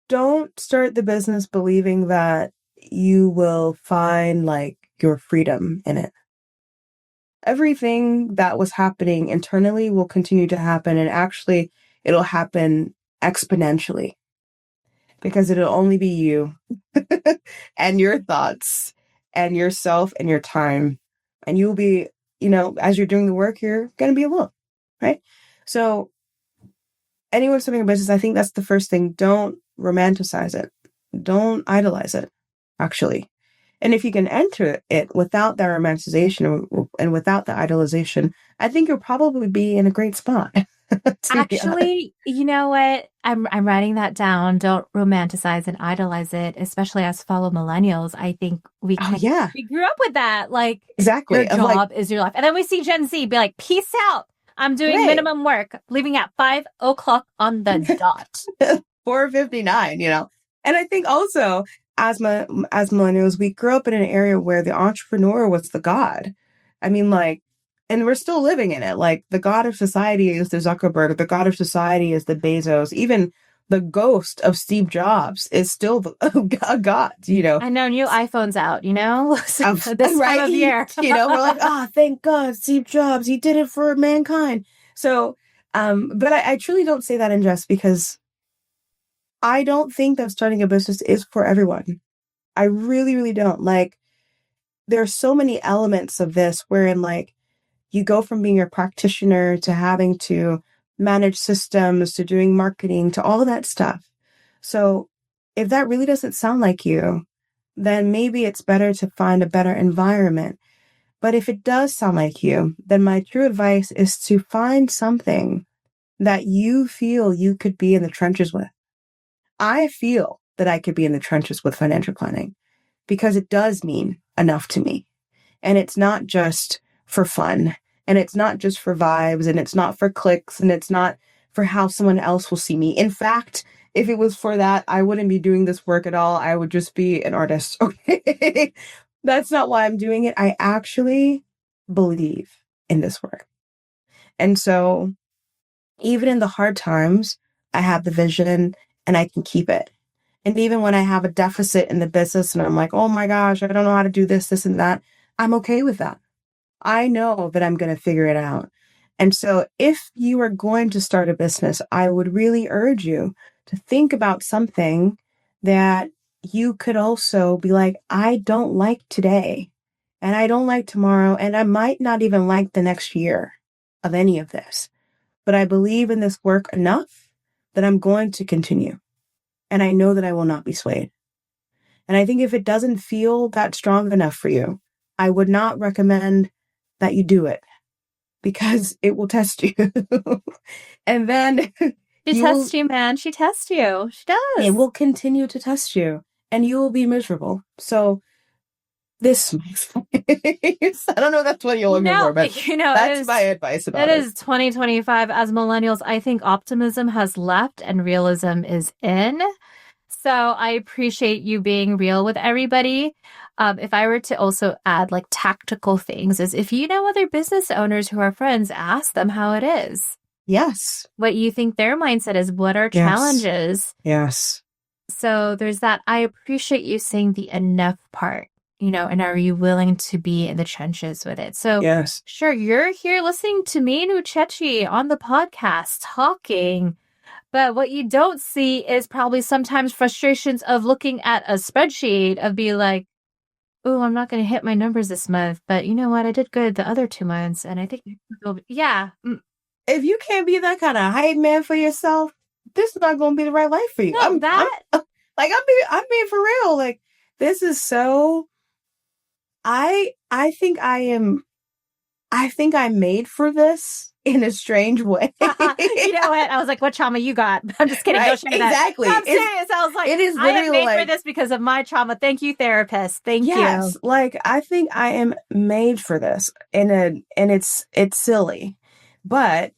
[SPEAKER 2] don't start the business believing that you will find like your freedom in it. Everything that was happening internally will continue to happen, and actually it'll happen exponentially because it'll only be you and your thoughts and yourself and your time. And you'll be, as you're doing the work, you're going to be alone, right? So anyone starting a business, I think that's the first thing. Don't romanticize it. Don't idolize it, actually. And if you can enter it without that romanticization and without the idolization, I think you'll probably be in a great spot. To be honest.
[SPEAKER 1] Actually, you know what? I'm writing that down. Don't romanticize and idolize it, especially as fellow millennials. I think
[SPEAKER 2] Oh yeah,
[SPEAKER 1] we grew up with that. Like your
[SPEAKER 2] exactly. Of like,
[SPEAKER 1] job is your life. And then we see Gen Z be like, peace out. I'm doing
[SPEAKER 2] right,
[SPEAKER 1] minimum work, leaving at 5 o'clock on the dot.
[SPEAKER 2] 4:59. And I think also as millennials, we grew up in an area where the entrepreneur was the god. I mean, like, and we're still living in it. Like, the god of society is the Zuckerberg, the god of society is the Bezos, even the ghost of Steve Jobs is still a god,
[SPEAKER 1] I know new iPhone's out, this time
[SPEAKER 2] right?
[SPEAKER 1] of year.
[SPEAKER 2] We're like, thank God, Steve Jobs, he did it for mankind. So, but I truly don't say that in jest because I don't think that starting a business is for everyone. I really, really don't. Like, there are so many elements of this wherein, like, you go from being a practitioner to having to manage systems to doing marketing to all of that stuff. So, if that really doesn't sound like you, then maybe it's better to find a better environment. But if it does sound like you, then my true advice is to find something that you feel you could be in the trenches with. I feel that I could be in the trenches with financial planning because it does mean enough to me. And it's not just for fun, and it's not just for vibes, and it's not for clicks, and it's not for how someone else will see me. In fact, if it was for that, I wouldn't be doing this work at all. I would just be an artist. Okay. That's not why I'm doing it. I actually believe in this work. And so even in the hard times, I have the vision and I can keep it. And even when I have a deficit in the business and I'm like, oh my gosh, I don't know how to do this and that, I'm okay with that. I know that I'm going to figure it out. And so if you are going to start a business, I would really urge you to think about something that you could also be like, I don't like today and I don't like tomorrow. And I might not even like the next year of any of this, but I believe in this work enough that I'm going to continue. And I know that I will not be swayed. And I think if it doesn't feel that strong enough for you, I would not recommend that you do it because it will test you. And then
[SPEAKER 1] She tests you, man. She tests you. She
[SPEAKER 2] it
[SPEAKER 1] does.
[SPEAKER 2] will continue to test you and you will be miserable. So this makes I don't know if that's what you're looking for, but that's my advice
[SPEAKER 1] it
[SPEAKER 2] about it.
[SPEAKER 1] is 2025. As millennials, I think optimism has left and realism is in. So I appreciate you being real with everybody. If I were to also add like tactical things, is if you know other business owners who are friends, ask them how it is.
[SPEAKER 2] Yes.
[SPEAKER 1] What you think their mindset is, what are
[SPEAKER 2] Yes.
[SPEAKER 1] challenges?
[SPEAKER 2] Yes.
[SPEAKER 1] So there's that. I appreciate you saying the enough part, and are you willing to be in the trenches with it? So
[SPEAKER 2] Yes.
[SPEAKER 1] sure, you're here listening to me and Uchechi on the podcast talking. But what you don't see is probably sometimes frustrations of looking at a spreadsheet of being like, oh, I'm not going to hit my numbers this month, but you know what? I did good the other 2 months. And I think, yeah.
[SPEAKER 2] If you can't be that kind of hype man for yourself, this is not going to be the right life for you.
[SPEAKER 1] No,
[SPEAKER 2] I'm being for real. Like, this is so, I think I'm made for this in a strange way.
[SPEAKER 1] You know what? I was like, what trauma you got? I'm just kidding.
[SPEAKER 2] Right?
[SPEAKER 1] Don't share that.
[SPEAKER 2] Exactly.
[SPEAKER 1] No, I'm serious. I was like,
[SPEAKER 2] it is
[SPEAKER 1] I am
[SPEAKER 2] literally
[SPEAKER 1] made for this because of my trauma. Thank you, therapist. Thank
[SPEAKER 2] yes,
[SPEAKER 1] you.
[SPEAKER 2] like I think I am made for this and it's silly. But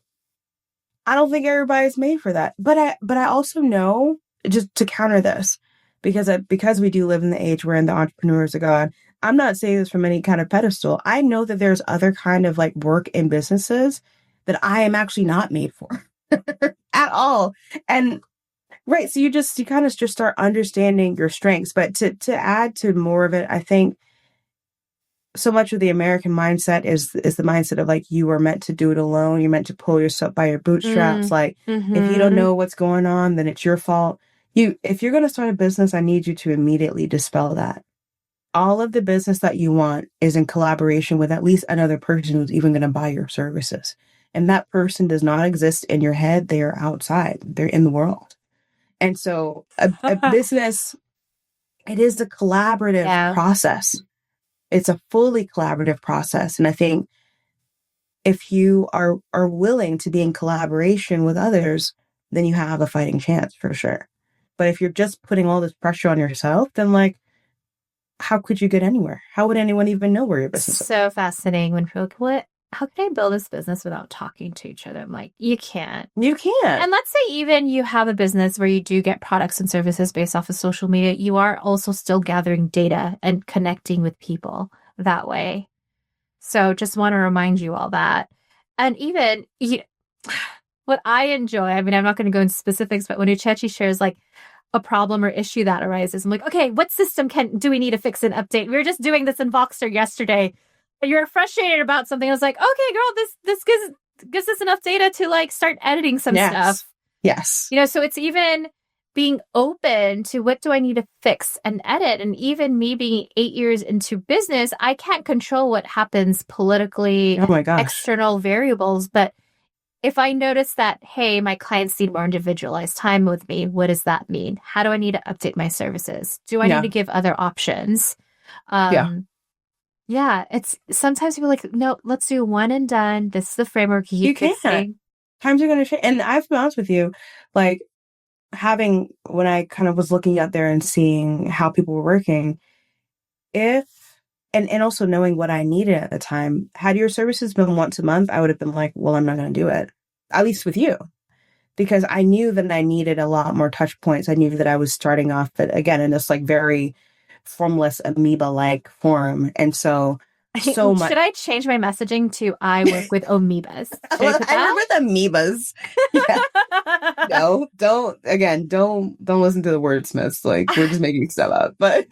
[SPEAKER 2] I don't think everybody's made for that. But I also know, just to counter this, because we do live in the age where in the entrepreneurs of God, I'm not saying this from any kind of pedestal. I know that there's other kind of like work in businesses that I am actually not made for at all. And right, so you kind of just start understanding your strengths. But to add to more of it, I think so much of the American mindset is the mindset of like you are meant to do it alone. You're meant to pull yourself by your bootstraps. Like if you don't know what's going on, then it's your fault. If you're going to start a business, I need you to immediately dispel that. All of the business that you want is in collaboration with at least another person who's even going to buy your services. And that person does not exist in your head. They are outside. They're in the world. And so a business, it is a collaborative process. It's a fully collaborative process. And I think if you are willing to be in collaboration with others, then you have a fighting chance for sure. But if you're just putting all this pressure on yourself, then like, how could you get anywhere? How would anyone even know where your business is?
[SPEAKER 1] So fascinating when people go, what? How can I build this business without talking to each other? I'm like, you can't.
[SPEAKER 2] You can't.
[SPEAKER 1] And let's say even you have a business where you do get products and services based off of social media, you are also still gathering data and connecting with people that way. So just want to remind you all that. And even what I enjoy, I mean, I'm not going to go into specifics, but when Uchechi shares like a problem or issue that arises, I'm like, okay, what system do we need to fix and update? We were just doing this in Voxer yesterday. You're frustrated about something. I was like, okay, girl, this gives us enough data to like start editing some stuff.
[SPEAKER 2] Yes.
[SPEAKER 1] So it's even being open to what do I need to fix and edit. And even me being 8 years into business, I can't control what happens politically,
[SPEAKER 2] oh my gosh,
[SPEAKER 1] external variables. But if I notice that, hey, my clients need more individualized time with me, what does that mean? How do I need to update my services? Do I need to give other options? Yeah, it's sometimes people are like, no, let's do one and done. This is the framework you
[SPEAKER 2] can't. Times are going to change. And I have to be honest with you, like when I kind of was looking out there and seeing how people were working, and also knowing what I needed at the time, had your services been once a month, I would have been like, well, I'm not going to do it, at least with you, because I knew that I needed a lot more touch points. I knew that I was starting off, but again, in this like very formless amoeba-like form. And so much.
[SPEAKER 1] Should I change my messaging to I work with amoebas?
[SPEAKER 2] I work with amoebas. Yeah. No, don't listen to the wordsmiths. Like we're just making stuff up. But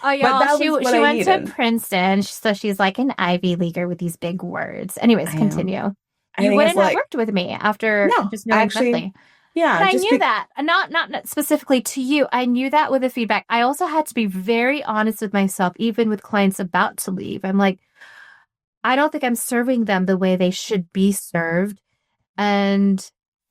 [SPEAKER 1] oh yeah, she went to Princeton, so she's like an Ivy Leaguer with these big words. Anyways, continue. You wouldn't have worked with me after just knowing nothing.
[SPEAKER 2] Yeah,
[SPEAKER 1] but I knew that. Not specifically to you. I knew that with the feedback. I also had to be very honest with myself, even with clients about to leave. I'm like, I don't think I'm serving them the way they should be served. And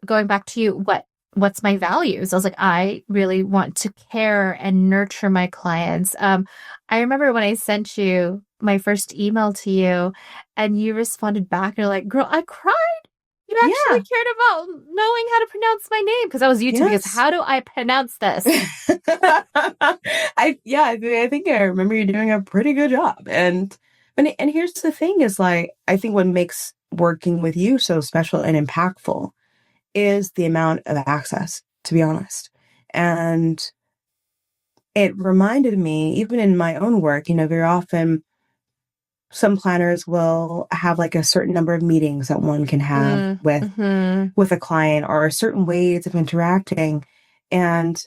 [SPEAKER 1] going back to you, what's my values? I was like, I really want to care and nurture my clients. I remember when I sent you my first email to you and you responded back. You're like, girl, I cried. You actually cared about knowing how to pronounce my name, because I was you too. Because how do I pronounce this?
[SPEAKER 2] I think I remember you doing a pretty good job. And here's the thing is like, I think what makes working with you so special and impactful is the amount of access, to be honest. And it reminded me, even in my own work, very often some planners will have like a certain number of meetings that one can have
[SPEAKER 1] Mm-hmm.
[SPEAKER 2] with a client or certain ways of interacting. And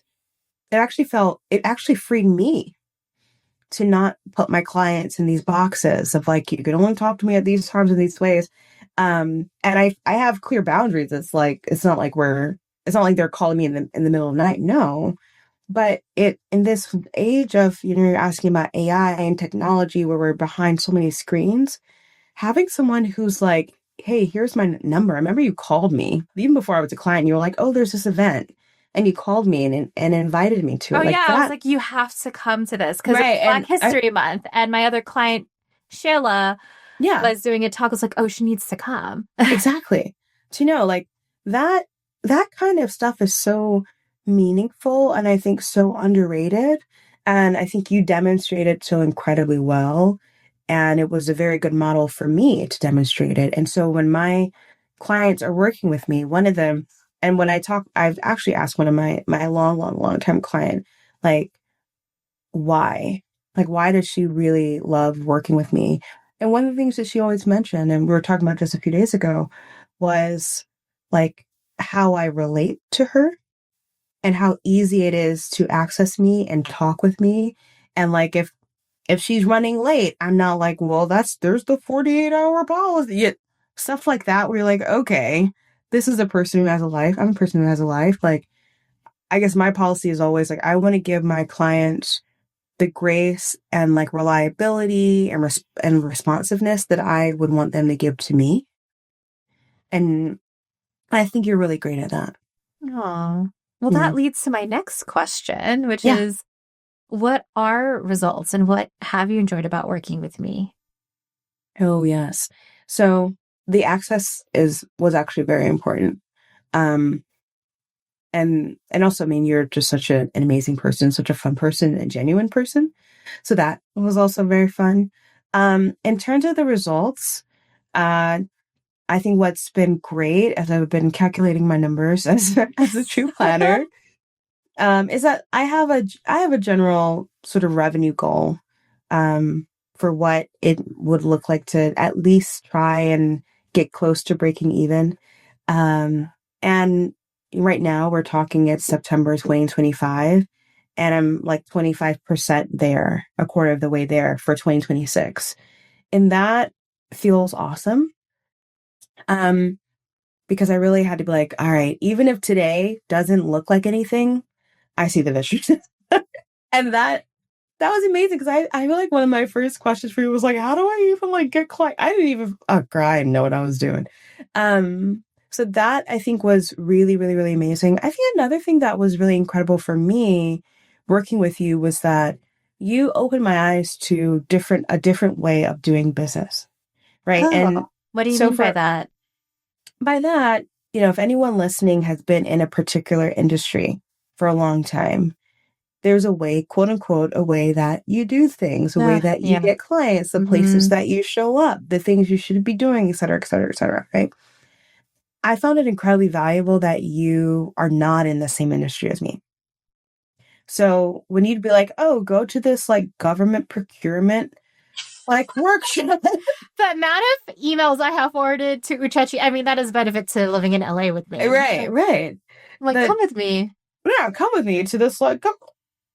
[SPEAKER 2] it actually freed me to not put my clients in these boxes of like, you can only talk to me at these times in these ways. And I have clear boundaries. It's not like they're calling me in the middle of the night. No, but in this age of, you're asking about AI and technology where we're behind so many screens, having someone who's like, hey, here's my number. I remember you called me even before I was a client. You were like, oh, there's this event. And you called me and invited me to
[SPEAKER 1] Oh
[SPEAKER 2] it. Like
[SPEAKER 1] yeah, I was
[SPEAKER 2] that.
[SPEAKER 1] like, you have to come to this because it
[SPEAKER 2] Right.
[SPEAKER 1] was Black History Month, and my other client, Sheila,
[SPEAKER 2] Yeah,
[SPEAKER 1] was doing a talk. I was like, oh, she needs to come.
[SPEAKER 2] exactly. Do you know, like that, that kind of stuff is so meaningful and I think so underrated. And I think you demonstrated so incredibly well. And it was a very good model for me to demonstrate it. And so when my clients are working with me, one of them, and when I talk, I've actually asked one of my long time client, like, why? Like, why does she really love working with me? And one of the things that she always mentioned, and we were talking about just a few days ago, was like how I relate to her and how easy it is to access me and talk with me. And like if she's running late, I'm not like, well, there's the 48-hour policy. Stuff like that where you're like, okay, this is a person who has a life. I'm a person who has a life. Like, I guess my policy is always like, I want to give my clients the grace and like reliability and responsiveness that I would want them to give to me. And I think you're really great at that.
[SPEAKER 1] Oh, well,
[SPEAKER 2] Yeah.
[SPEAKER 1] that leads to my next question, which
[SPEAKER 2] Yeah.
[SPEAKER 1] is, what are results and what have you enjoyed about working with me?
[SPEAKER 2] Oh, yes. So the access was actually very important. Um, and also, I mean, you're just such an amazing person, such a fun person, a genuine person. So that was also very fun. In terms of the results, uh, I think what's been great as I've been calculating my numbers as a true planner, is that I have a general sort of revenue goal, for what it would look like to at least try and get close to breaking even. And right now we're talking it's September 2025, and I'm like 25% there, a quarter of the way there for 2026. And that feels awesome. Um, because I really had to be like, all right, even if today doesn't look like anything, I see the vision. And that was amazing because I feel like one of my first questions for you was like, how do I even like get client? I didn't even girl, I didn't know what I was doing. So that I think was really, really, really amazing. I think another thing that was really incredible for me working with you was that you opened my eyes to a different way of doing business. Right. And
[SPEAKER 1] Oh, what do you
[SPEAKER 2] so
[SPEAKER 1] mean by
[SPEAKER 2] for
[SPEAKER 1] that?
[SPEAKER 2] by that, if anyone listening has been in a particular industry for a long time, there's a way, quote unquote, a way that you do things, a way that you
[SPEAKER 1] Yeah.
[SPEAKER 2] get clients, the places
[SPEAKER 1] Mm-hmm.
[SPEAKER 2] that you show up, the things you should be doing, et cetera, et cetera, et cetera. Right. I found it incredibly valuable that you are not in the same industry as me. So when you'd be like, oh, go to this like government procurement like workshop.
[SPEAKER 1] The amount of emails I have forwarded to Uchechi, I mean, that is benefit to living in LA with me.
[SPEAKER 2] Right, right.
[SPEAKER 1] I'm like,
[SPEAKER 2] That
[SPEAKER 1] come with me.
[SPEAKER 2] yeah, come with me to this like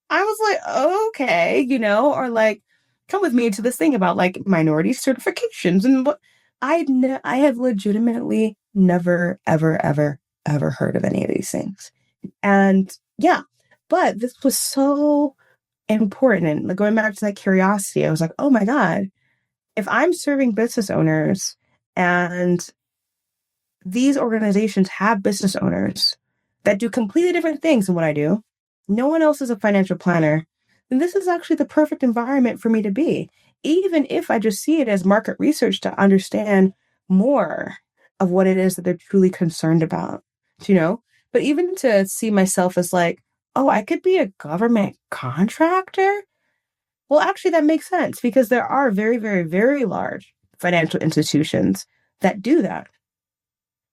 [SPEAKER 2] I was like, okay, or like, come with me to this thing about like minority certifications and what I have legitimately never, ever, ever, ever heard of any of these things. And yeah, but this was so important. And like, going back to that curiosity, I was like, oh my God, if I'm serving business owners and these organizations have business owners that do completely different things than what I do. No one else is a financial planner. And this is actually the perfect environment for me to be, even if I just see it as market research to understand more of what it is that they're truly concerned about, you know? But even to see myself as like, oh, I could be a government contractor. Well, actually, that makes sense because there are very, very, very large financial institutions that do that.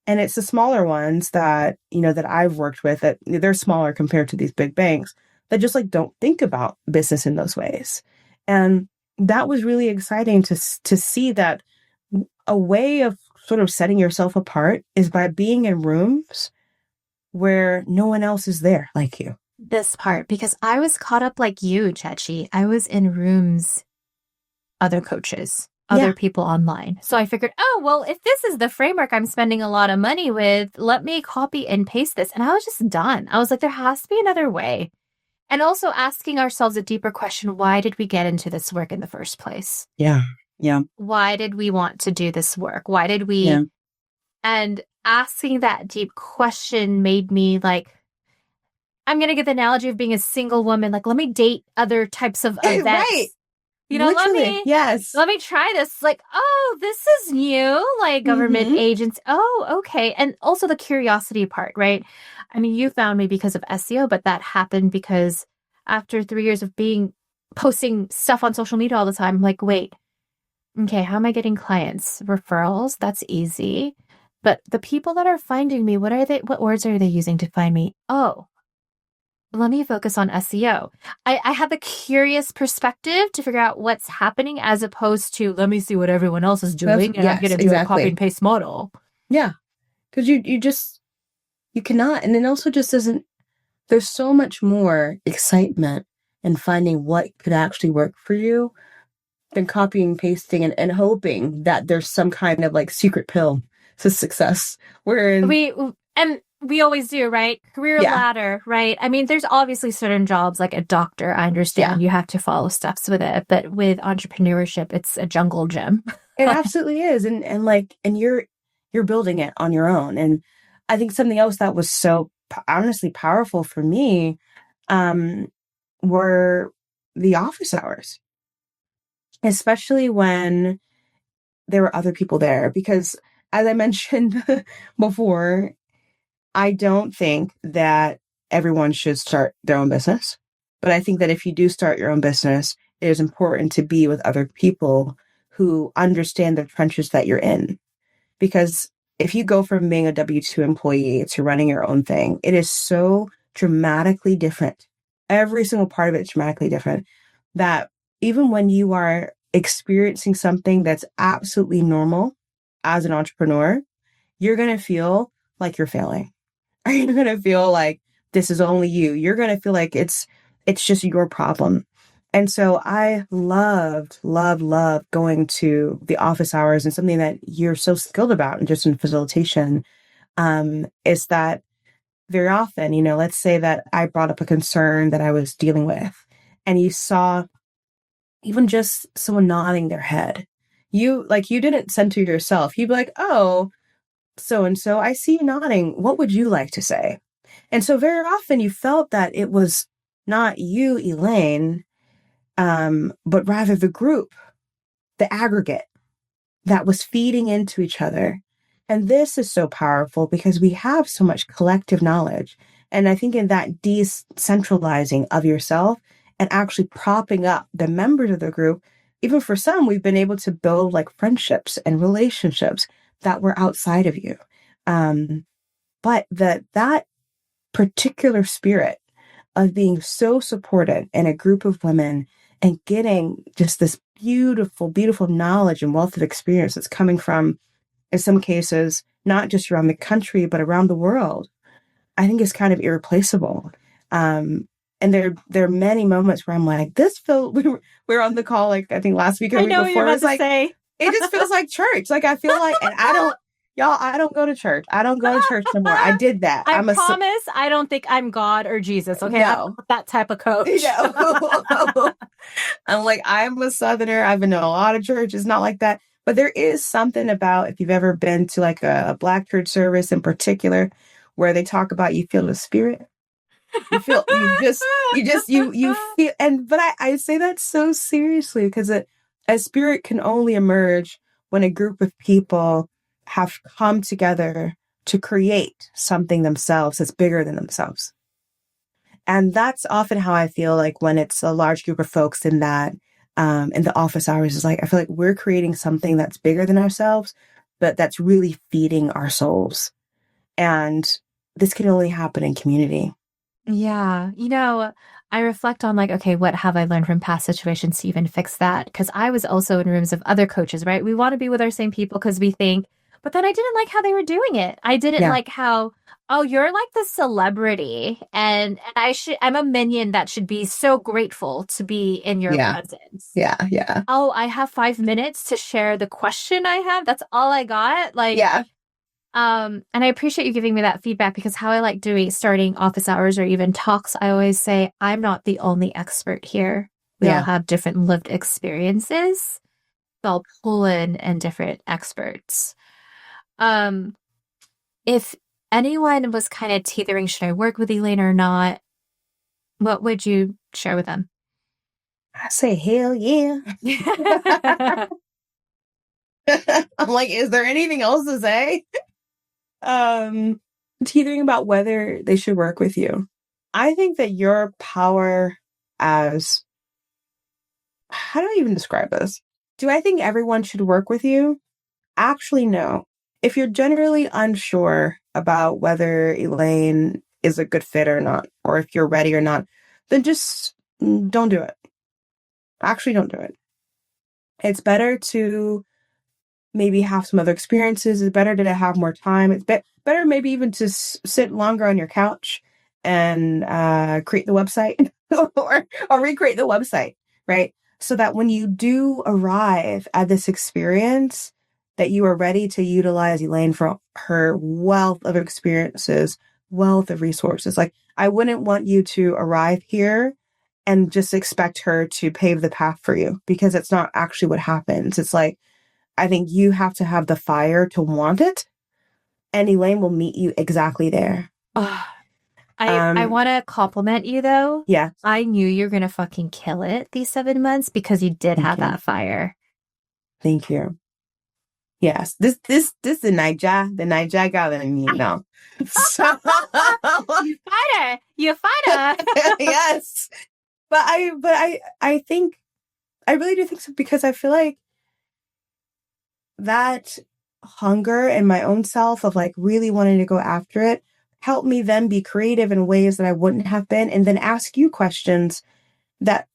[SPEAKER 2] And it's the smaller ones that, that I've worked with that they're smaller compared to these big banks, that just like don't think about business in those ways. And that was really exciting to see that a way of sort of setting yourself apart is by being in rooms where no one else is there like you.
[SPEAKER 1] This part, because I was caught up like you, Chechi. I was in rooms, other coaches, other
[SPEAKER 2] Yeah.
[SPEAKER 1] people online. So I figured, oh, well, if this is the framework I'm spending a lot of money with, let me copy and paste this. And I was just done. I was like, there has to be another way. And also asking ourselves a deeper question, why did we get into this work in the first place?
[SPEAKER 2] Yeah. Yeah.
[SPEAKER 1] Why did we want to do this work? Why did we?
[SPEAKER 2] Yeah.
[SPEAKER 1] And asking that deep question made me like, I'm going to get the analogy of being a single woman. Like, let me date other types of events.
[SPEAKER 2] Right.
[SPEAKER 1] You know,
[SPEAKER 2] Literally, yes.
[SPEAKER 1] let me try this. Like, oh, this is new, like government agents. Oh, okay. And also the curiosity part, right? I mean, you found me because of SEO, but that happened because after 3 years of posting stuff on social media all the time, I'm like, wait, okay, how am I getting clients? Referrals? That's easy. But the people that are finding me, what words are they using to find me? Oh, let me focus on SEO. I have a curious perspective to figure out what's happening as opposed to let me see what everyone else is doing and I'm going to do a copy and paste model.
[SPEAKER 2] Yeah. Because you cannot. And it also just doesn't, there's so much more excitement in finding what could actually work for you than copying, pasting, and hoping that there's some kind of like secret pill to success.
[SPEAKER 1] We always do, right? Career ladder, right? I mean, there's obviously certain jobs like a doctor. I understand you have to follow steps with it, but with entrepreneurship, it's a jungle gym.
[SPEAKER 2] It absolutely is. And you're building it on your own. And I think something else that was so honestly powerful for me were the office hours, especially when there were other people there. Because as I mentioned before, I don't think that everyone should start their own business. But I think that if you do start your own business, it is important to be with other people who understand the trenches that you're in. Because if you go from being a W-2 employee to running your own thing, it is so dramatically different. Every single part of it is dramatically different that even when you are experiencing something that's absolutely normal as an entrepreneur, you're going to feel like you're failing. You're going to feel like this is only you. You're going to feel like it's just your problem. And so I loved going to the office hours, and something that you're so skilled about and just in facilitation is that very often, let's say that I brought up a concern that I was dealing with and you saw even just someone nodding their head. You didn't center yourself. You'd be like, oh, so-and-so, I see you nodding. What would you like to say? And so very often you felt that it was not you, Elaine, but rather the group, the aggregate that was feeding into each other. And this is so powerful because we have so much collective knowledge. And I think in that decentralizing of yourself and actually propping up the members of the group, even for some, we've been able to build like friendships and relationships that were outside of you. But that particular spirit of being so supported in a group of women and getting just this beautiful, beautiful knowledge and wealth of experience that's coming from, in some cases, not just around the country, but around the world, I think is kind of irreplaceable. And there are many moments where I'm like, we were on the call, like, I think last week or
[SPEAKER 1] I
[SPEAKER 2] week
[SPEAKER 1] know
[SPEAKER 2] before.
[SPEAKER 1] What you're about to say.
[SPEAKER 2] It just feels like church. Like, I feel like, and I don't go to church. I don't go to church no more. I did that.
[SPEAKER 1] I promise I don't think I'm God or Jesus. Okay. No. I'm not that type of coach.
[SPEAKER 2] I'm like, I'm a Southerner. I've been to a lot of churches, not like that. But there is something about, if you've ever been to like a Black church service in particular, where they talk about you feel the spirit. You feel, you feel, but I say that so seriously because a spirit can only emerge when a group of people have come together to create something themselves that's bigger than themselves. And that's often how I feel like when it's a large group of folks in that, in the office hours, is like, I feel like we're creating something that's bigger than ourselves, but that's really feeding our souls. And this can only happen in community.
[SPEAKER 1] Yeah. I reflect on like, okay, what have I learned from past situations to even fix that? Because I was also in rooms of other coaches, right? We want to be with our same people because we think, but then I didn't like how they were doing it. I didn't
[SPEAKER 2] Yeah.
[SPEAKER 1] like how, oh, you're like the celebrity and I'm a minion that should be so grateful to be in your
[SPEAKER 2] Yeah.
[SPEAKER 1] presence.
[SPEAKER 2] Yeah. Yeah.
[SPEAKER 1] Oh, I have 5 minutes to share the question I have. That's all I got. Like,
[SPEAKER 2] Yeah.
[SPEAKER 1] and I appreciate you giving me that feedback because how I like doing starting office hours or even talks, I always say, I'm not the only expert here. We all
[SPEAKER 2] Yeah.
[SPEAKER 1] have different lived experiences. So I'll pull in different experts. Um, if anyone was kind of teetering, should I work with Elaine or not? What would you share with them?
[SPEAKER 2] I say, hell yeah. I'm like, is there anything else to say? Um, teetering about whether they should work with you. I think that your power as, how do I even describe this? Do I think everyone should work with you? Actually, no. If you're generally unsure about whether Elaine is a good fit or not, or if you're ready or not, then just don't do it. Actually, don't do it. It's better to maybe have some other experiences. It's better to have more time. It's better maybe even to sit longer on your couch and create the website or recreate the website, right? So that when you do arrive at this experience, that you are ready to utilize Elaine for her wealth of experiences, wealth of resources. Like, I wouldn't want you to arrive here and just expect her to pave the path for you because it's not actually what happens. It's like, I think you have to have the fire to want it, and Elaine will meet you exactly there.
[SPEAKER 1] Oh, I
[SPEAKER 2] Um,
[SPEAKER 1] want to compliment you though.
[SPEAKER 2] yeah,
[SPEAKER 1] I knew you were gonna fucking kill it these 7 months because you did
[SPEAKER 2] thank
[SPEAKER 1] have
[SPEAKER 2] you.
[SPEAKER 1] that fire.
[SPEAKER 2] Thank you. Yes, this the Niger girl in me now. So
[SPEAKER 1] You fighter, you fighter.
[SPEAKER 2] yes, but I think I really do think so because I feel like that hunger in my own self of like really wanting to go after it helped me then be creative in ways that I wouldn't have been, and then ask you questions that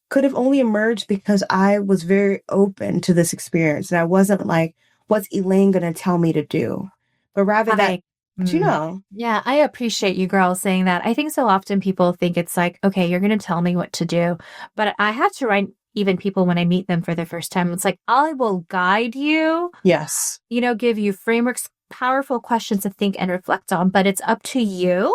[SPEAKER 2] could have only emerged because I was very open to this experience and I wasn't like, what's Elaine going to tell me to do? But rather that,
[SPEAKER 1] I,
[SPEAKER 2] you
[SPEAKER 1] mm,
[SPEAKER 2] know,
[SPEAKER 1] yeah, I appreciate you, girl, saying that. I think so often people think it's like, okay, you're going to tell me what to do. But I have to write even people when I meet them for the first time. It's like, I will guide you,
[SPEAKER 2] yes,
[SPEAKER 1] give you frameworks, powerful questions to think and reflect on. But it's up to you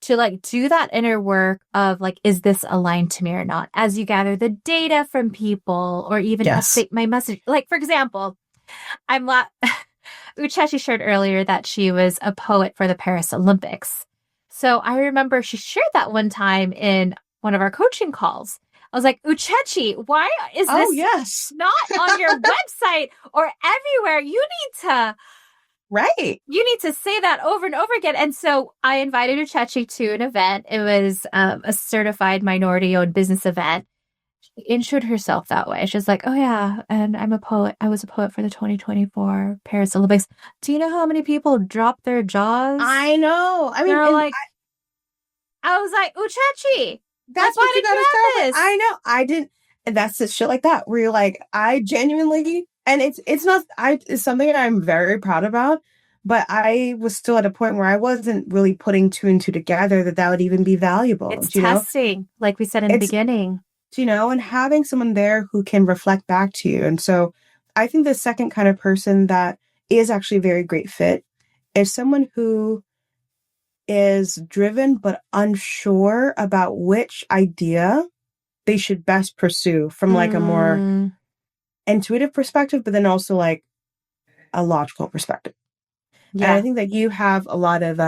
[SPEAKER 1] to like do that inner work of like, is this aligned to me or not? As you gather the data from people or even
[SPEAKER 2] yes.
[SPEAKER 1] update my message. Like, for example, I'm la Uchechi shared earlier that she was a poet for the Paris Olympics. So I remember she shared that one time in one of our coaching calls. I was like, Uchechi, why is
[SPEAKER 2] Oh,
[SPEAKER 1] this
[SPEAKER 2] yes.
[SPEAKER 1] not on your website or everywhere?
[SPEAKER 2] Right.
[SPEAKER 1] You need to say that over and over again. And so I invited Uchechi to an event. It was a certified minority owned business event. She introed herself that way. She's like, oh, yeah. And I'm a poet. I was a poet for the 2024 Paris Olympics. Do you know how many people dropped their jaws?
[SPEAKER 2] I know. I mean,
[SPEAKER 1] They're
[SPEAKER 2] and
[SPEAKER 1] like, I was like, Uchechi, like,
[SPEAKER 2] that's what
[SPEAKER 1] why
[SPEAKER 2] you
[SPEAKER 1] did
[SPEAKER 2] got to
[SPEAKER 1] you
[SPEAKER 2] start
[SPEAKER 1] have
[SPEAKER 2] with.
[SPEAKER 1] this?
[SPEAKER 2] I know. I didn't. And that's the shit like that where you're like, I genuinely, and it's not, it's something I'm very proud about, but I was still at a point where I wasn't really putting two and two together that would even be valuable,
[SPEAKER 1] It's
[SPEAKER 2] you know?
[SPEAKER 1] testing, like we said in the
[SPEAKER 2] It's,
[SPEAKER 1] beginning.
[SPEAKER 2] and having someone there who can reflect back to you. And so I think the second kind of person that is actually a very great fit is someone who is driven but unsure about which idea they should best pursue from like a more
[SPEAKER 1] Mm,
[SPEAKER 2] intuitive perspective, but then also like a logical perspective. And I
[SPEAKER 1] yeah.
[SPEAKER 2] think that you have a lot of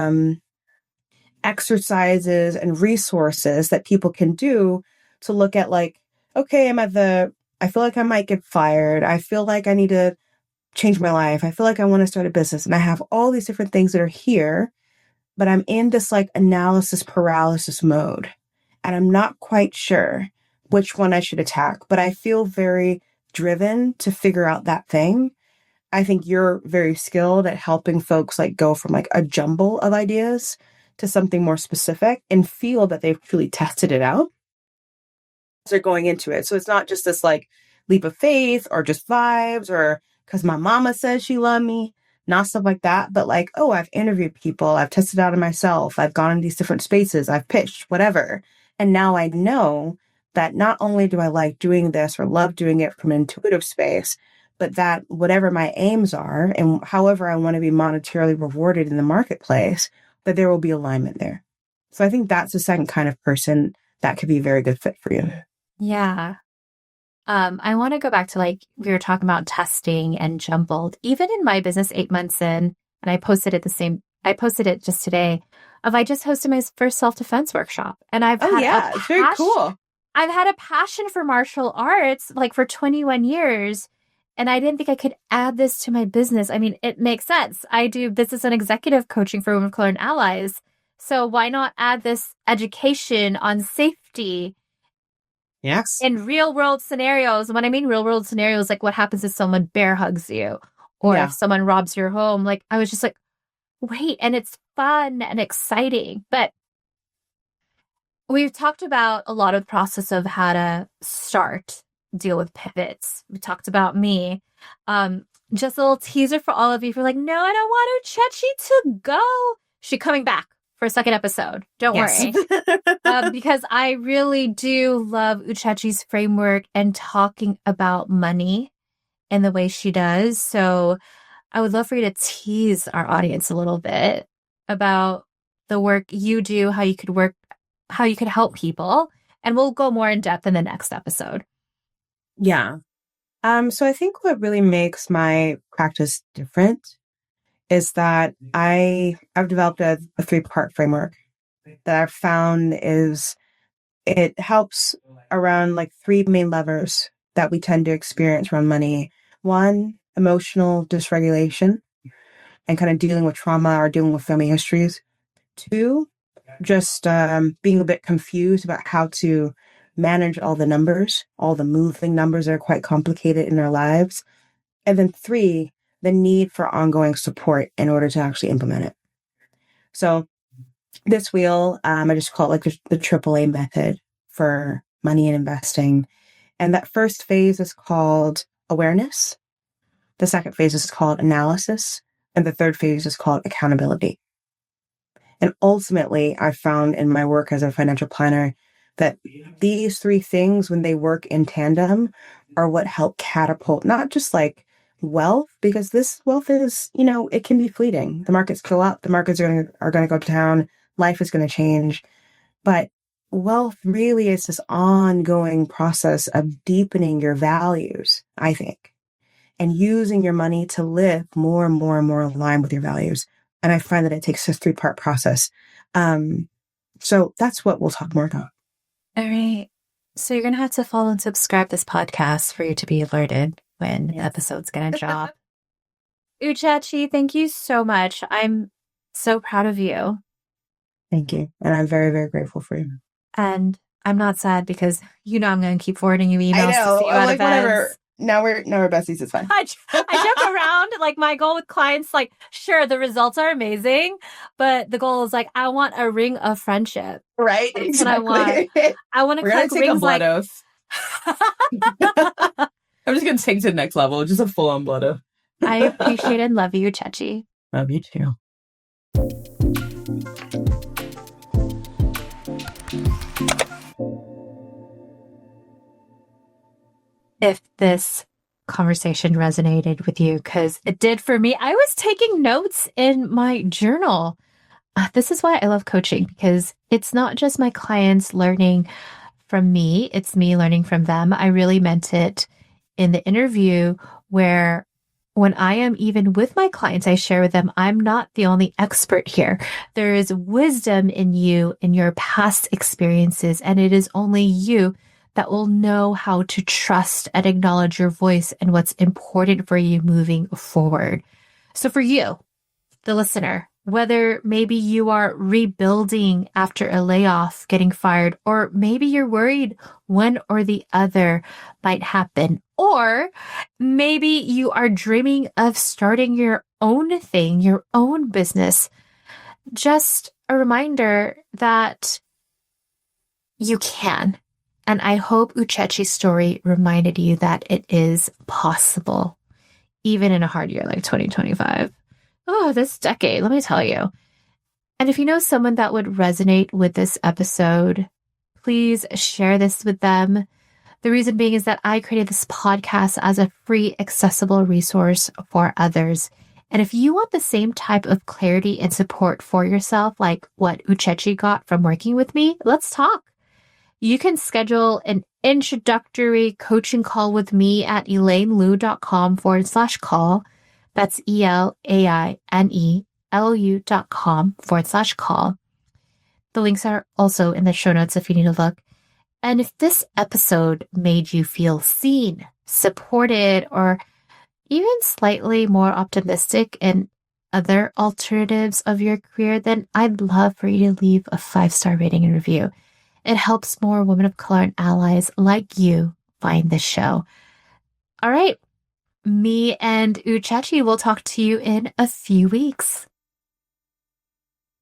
[SPEAKER 2] exercises and resources that people can do to look at like, okay, I feel like I might get fired. I feel like I need to change my life. I feel like I want to start a business. And I have all these different things that are here, but I'm in this like analysis paralysis mode. And I'm not quite sure which one I should attack, but I feel very driven to figure out that thing. I think you're very skilled at helping folks like go from like a jumble of ideas to something more specific and feel that they've truly tested it out as they're going into it. So it's not just this like leap of faith or just vibes or because my mama says she loved me, not stuff like that, but like, oh, I've interviewed people, I've tested out of myself, I've gone in these different spaces, I've pitched, whatever. And now I know that not only do I like doing this or love doing it from an intuitive space, but that whatever my aims are and however I want to be monetarily rewarded in the marketplace, that there will be alignment there. So I think that's the second kind of person that could be a very good fit for you.
[SPEAKER 1] Yeah. I want to go back to like we were talking about testing and jumbled. Even in my business 8 months in, and I posted it just today, I just hosted my first self-defense workshop. And
[SPEAKER 2] It's very cool.
[SPEAKER 1] I've had a passion for martial arts like for 21 years. And I didn't think I could add this to my business. I mean, it makes sense. I do business and executive coaching for women of color and allies. So why not add this education on safety?
[SPEAKER 2] Yes.
[SPEAKER 1] In real world scenarios. When I mean real world scenarios, like what happens if someone bear hugs you or if someone robs your home, like I was just like, wait, and it's fun and exciting. But we've talked about a lot of the process of how to deal with pivots. We talked about me. Just a little teaser for all of you. If you're like, no, I don't want Uchechi to go. She's coming back for a second episode. Don't worry. Because I really do love Uchechi's framework and talking about money in the way she does. So I would love for you to tease our audience a little bit about the work you do, how you could help people. And we'll go more in depth in the next episode.
[SPEAKER 2] Yeah. So I think what really makes my practice different is that I've developed a 3-part framework that I've found it helps around like 3 main levers that we tend to experience around money. 1, emotional dysregulation and kind of dealing with trauma or dealing with family histories. 2, just being a bit confused about how to manage all the numbers, all the moving numbers that are quite complicated in our lives. And then 3, the need for ongoing support in order to actually implement it. So this wheel, I just call it like the AAA method for money and investing. And that first phase is called awareness. The second phase is called analysis. And the third phase is called accountability. And ultimately, I found in my work as a financial planner that these 3 things, when they work in tandem, are what help catapult not just like wealth, because this wealth is, it can be fleeting. The markets go up, the markets are going to go down, life is going to change. But wealth really is this ongoing process of deepening your values, I think, and using your money to live more and more and more aligned with your values. And I find that it takes this 3-part process. So that's what we'll talk more about.
[SPEAKER 1] All right. So you're going to have to follow and subscribe this podcast for you to be alerted when the episode's going to drop. Uchechi, thank you so much. I'm so proud of you.
[SPEAKER 2] Thank you. And I'm very, very grateful for you.
[SPEAKER 1] And I'm not sad because I'm going to keep forwarding you emails to see you out of beds.
[SPEAKER 2] Whatever. Now we're besties. It's fine.
[SPEAKER 1] I joke around. Like my goal with clients, like, sure, the results are amazing, but the goal is like, I want a ring of friendship.
[SPEAKER 2] Right.
[SPEAKER 1] That's
[SPEAKER 2] exactly.
[SPEAKER 1] what I want. I want to collect
[SPEAKER 3] take
[SPEAKER 1] rings
[SPEAKER 3] a blood
[SPEAKER 1] like.
[SPEAKER 3] oath. I'm just going to take it to the next level. Just a full-on blood oath.
[SPEAKER 1] I appreciate and love you, Uchechi.
[SPEAKER 3] Love you too.
[SPEAKER 1] If this conversation resonated with you, because it did for me, I was taking notes in my journal. This is why I love coaching, because it's not just my clients learning from me, it's me learning from them. I really meant it in the interview where when I am even with my clients, I share with them, I'm not the only expert here. There is wisdom in you, in your past experiences, and it is only you that will know how to trust and acknowledge your voice and what's important for you moving forward. So for you, the listener, whether maybe you are rebuilding after a layoff, getting fired, or maybe you're worried one or the other might happen, or maybe you are dreaming of starting your own thing, your own business, just a reminder that you can. And I hope Uchechi's story reminded you that it is possible, even in a hard year like 2025. Oh, this decade, let me tell you. And if you know someone that would resonate with this episode, please share this with them. The reason being is that I created this podcast as a free, accessible resource for others. And if you want the same type of clarity and support for yourself, like what Uchechi got from working with me, let's talk. You can schedule an introductory coaching call with me at elainelu.com/call. That's ELAINELU.com/call. The links are also in the show notes if you need to look. And if this episode made you feel seen, supported, or even slightly more optimistic in other alternatives of your career, then I'd love for you to leave a 5-star rating and review. It helps more women of color and allies like you find this show. All right. Me and Uchechi will talk to you in a few weeks.